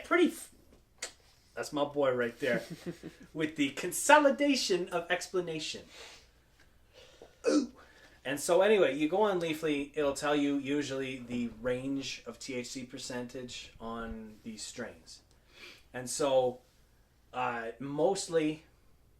that's my boy right there with the consolidation of explanation. Ooh. And so anyway, you go on Leafly, it'll tell you usually the range of THC percentage on these strains. And so mostly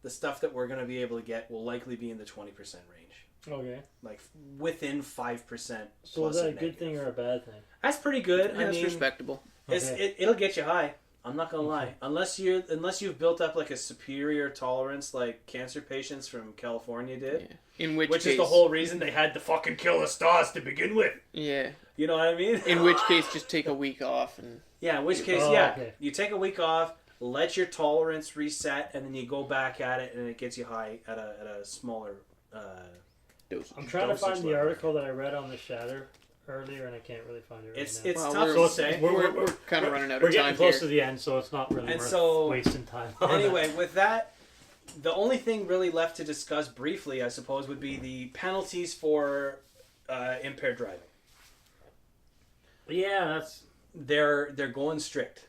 the stuff that we're going to be able to get will likely be in the 20% range. Okay. Like within 5%. So is that a good thing or a bad thing? That's pretty good. I That's mean, respectable. it'll get you high. I'm not gonna lie. Unless you've built up like a superior tolerance, like cancer patients from California did, Yeah. In which which case, is the whole reason they had to fucking kill the stars to begin with. Yeah. You know what I mean? In which case, just take a week off and. Yeah. In which case, okay. you take a week off, let your tolerance reset, and then you go back at it, and it gets you high at a smaller. Dosage. I'm trying to Dosage find the level. article that I read on the shatter earlier, and I can't really find it right It's now. it's Well, tough we're- to So say. We're kind of running out We're of getting time close here. to the end, so it's not really And worth so- wasting time on Anyway, with that, the only thing really left to discuss briefly, I suppose, would be the penalties for impaired driving. that. Yeah, that's... They're going strict.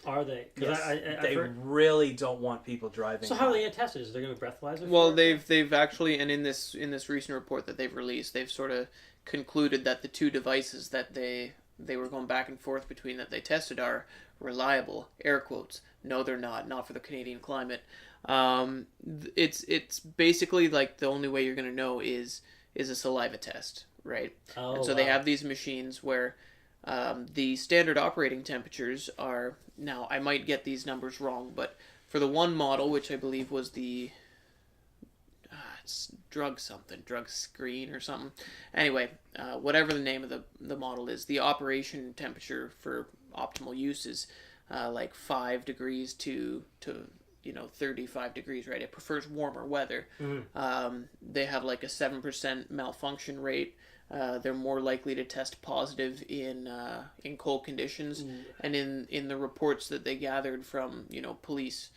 Are they? 'Cause Yes, I've they heard... really don't want people driving. So how are they going to test it? Is they going to breathalyzer? Well, for it? they've actually, and in this recent report that they've released, they've sort of concluded that the two devices that they were going back and forth between that they tested are reliable. Air quotes. No, they're not for the Canadian climate. It's basically like the only way you're going to know is a saliva test, right? Oh, And so they wow. have these machines where the standard operating temperatures are, now I might get these numbers wrong, but for the one model, which I believe was the it's drug screen or something. Anyway, whatever the name of the model is, the operation temperature for optimal use is like 5 degrees to 35 degrees, right? It prefers warmer weather. They have like a 7% malfunction rate. They're more likely to test positive in cold conditions, and in the reports that they gathered from police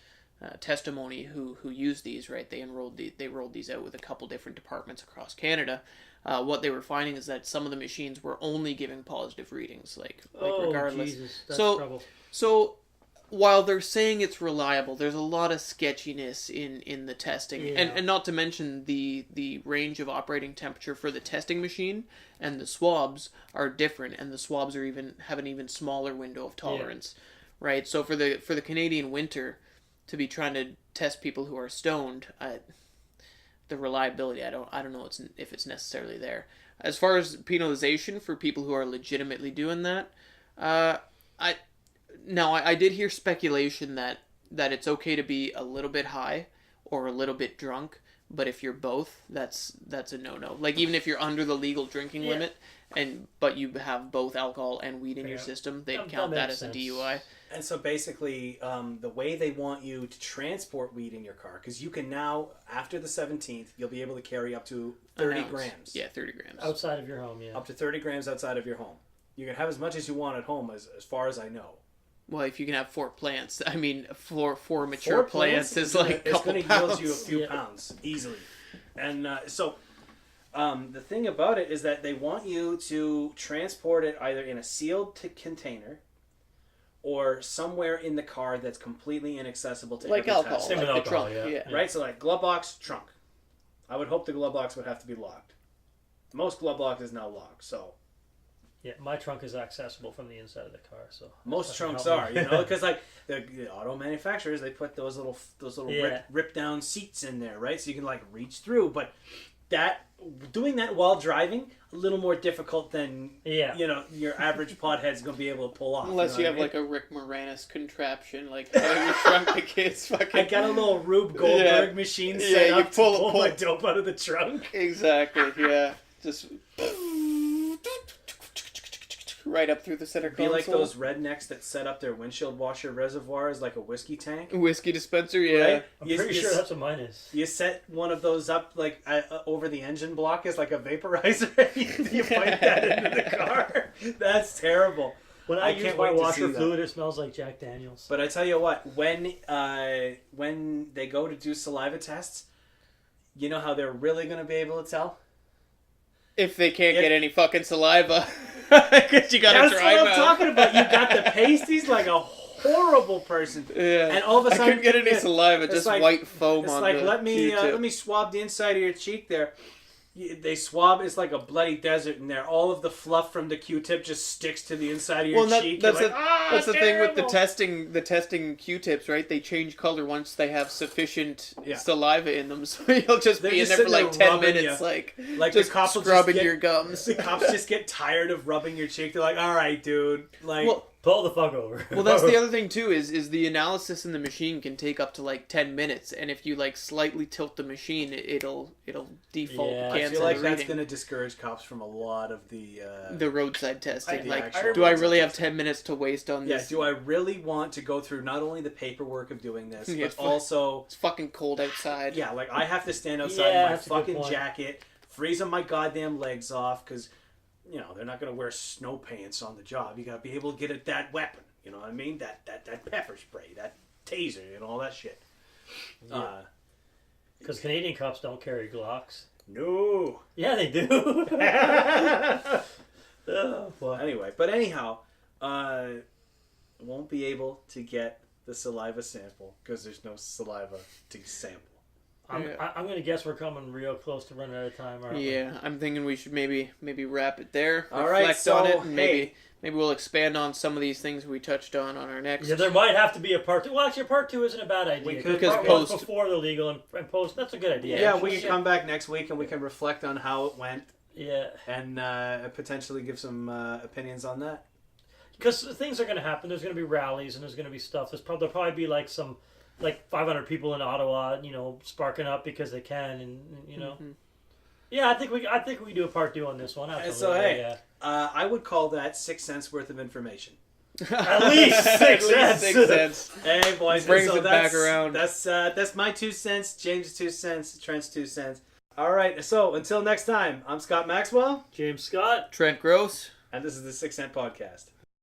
testimony who used these, right? They rolled these out with a couple different departments across Canada. What they were finding is that some of the machines were only giving positive readings, like regardless. Jesus, that's So- trouble. So while they're saying it's reliable, there's a lot of sketchiness in the testing, Yeah. and not to mention the range of operating temperature for the testing machine and the swabs are different, and the swabs have an even smaller window of tolerance, right? So for the Canadian winter, to be trying to test people who are stoned, the reliability, I don't know if it's necessarily there. As far as penalization for people who are legitimately doing that, I did hear speculation that it's okay to be a little bit high or a little bit drunk, but if you're both, that's a no-no. Like even if you're under the legal drinking limit, but you have both alcohol and weed in your system, they'd count that as a DUI. And so basically, the way they want you to transport weed in your car, because you can now, after the 17th, you'll be able to carry up to 30 grams. Yeah, 30 grams. Outside of your home, yeah. Up to 30 grams outside of your home. You can have as much as you want at home, as far as I know. Well, if you can have 4 plants, I mean, four mature plants is like a it's couple going to pounds. yield you a few pounds easily. And the thing about it is that they want you to transport it either in a sealed container or somewhere in the car that's completely inaccessible to Like every alcohol, test. Same like with the alcohol, trunk. yeah. Right? So like glove box, trunk. I would hope the glove box would have to be locked. Most glove box is now locked, so Yeah, my trunk is accessible from the inside of the car, so Most that trunks can help are, me. because like the auto manufacturers, they put those little Yeah. rip down seats in there, right? So you can like reach through. But doing that while driving, a little more difficult than Yeah. your average pothead's gonna be able to pull off. Unless you know have what I mean? like a Rick Moranis contraption, like how you shrunk the kids fucking. I got a little Rube Goldberg machine set you up pull- to pull pull- my dope out of the trunk. Exactly. Yeah. Just right up through the center Be console. like those rednecks that set up their windshield washer reservoirs like a whiskey tank. Whiskey dispenser. Yeah. Right? I'm pretty sure that's what mine is. You set one of those up like over the engine block as like a vaporizer, and you pipe that into the car. That's terrible. When I use my wait to see washer that. fluid, it smells like Jack Daniels. But I tell you what, when they go to do saliva tests, you know how they're really going to be able to tell? If they can't get any fucking saliva, because you got a That's dry what I'm mouth. talking about. You got the pasties like a horrible person. Yeah. And all of a I sudden, couldn't get any saliva, it's just like- white foam It's on like the let Q-tip. me swab the inside of your cheek there. They swab. It's like a bloody desert in there. All of the fluff from the Q-tip just sticks to the inside of your cheek. that's You're the, like, "Ah, that's the thing with the terrible." testing Q-tips, right? They change color once they have sufficient Yeah. saliva in them, so you'll just They're be just in there for sitting like there 10 rubbing minutes, you. like the just cops will scrubbing just get, your gums. The cops just get tired of rubbing your cheek. They're like, "All right, dude." Like, Well, Pull the fuck over. Well, that's the other thing too. Is the analysis in the machine can take up to like 10 minutes, and if you like slightly tilt the machine, it'll default Yeah. I cancel feel like the that's reading. going to discourage cops from a lot of the. The roadside testing. the Like, actual do I roadside really have testing. 10 minutes to waste on Yeah, this? do I really want to go through not only the paperwork of doing this, Yeah, but also, It's fucking cold outside. yeah, like I have to stand outside Yeah, in my that's a good fucking point. jacket, freezing my goddamn legs off, because, they're not going to wear snow pants on the job. You got to be able to get at that weapon. You know what I mean? That pepper spray, that taser, all that shit. Because Canadian cops don't carry Glocks. No. Yeah, they do. Oh, boy. Anyway, but anyhow, won't be able to get the saliva sample because there's no saliva to sample. I'm going to guess we're coming real close to running out of time, aren't we? Yeah, I'm thinking we should maybe wrap it there. All right, reflect so, on it, and maybe hey. maybe we'll expand on some of these things we touched on our next. Yeah, there might have to be a part two. Well, actually, a part two isn't a bad idea. We could- Because part one's post- before the legal and post. That's a good idea. Yeah, actually. we can come back next week and we can reflect on how it went Yeah, and potentially give some opinions on that. because things are going to happen. There's going to be rallies and there's going to be stuff. There'll probably be like 500 people in Ottawa, sparking up because they can, and Mm-hmm. Yeah, I think we do a part two on this one. And Absolutely. so, hey, yeah. I would call that 6 cents worth of information. At least 6 At least cents. 6 cents. Hey, boys. Brings so it back around. That's my 2 cents, James' 2 cents, Trent's 2 cents. All right, so until next time, I'm Scott Maxwell, James Scott. Trent Gross. and this is the 6 Cent Podcast.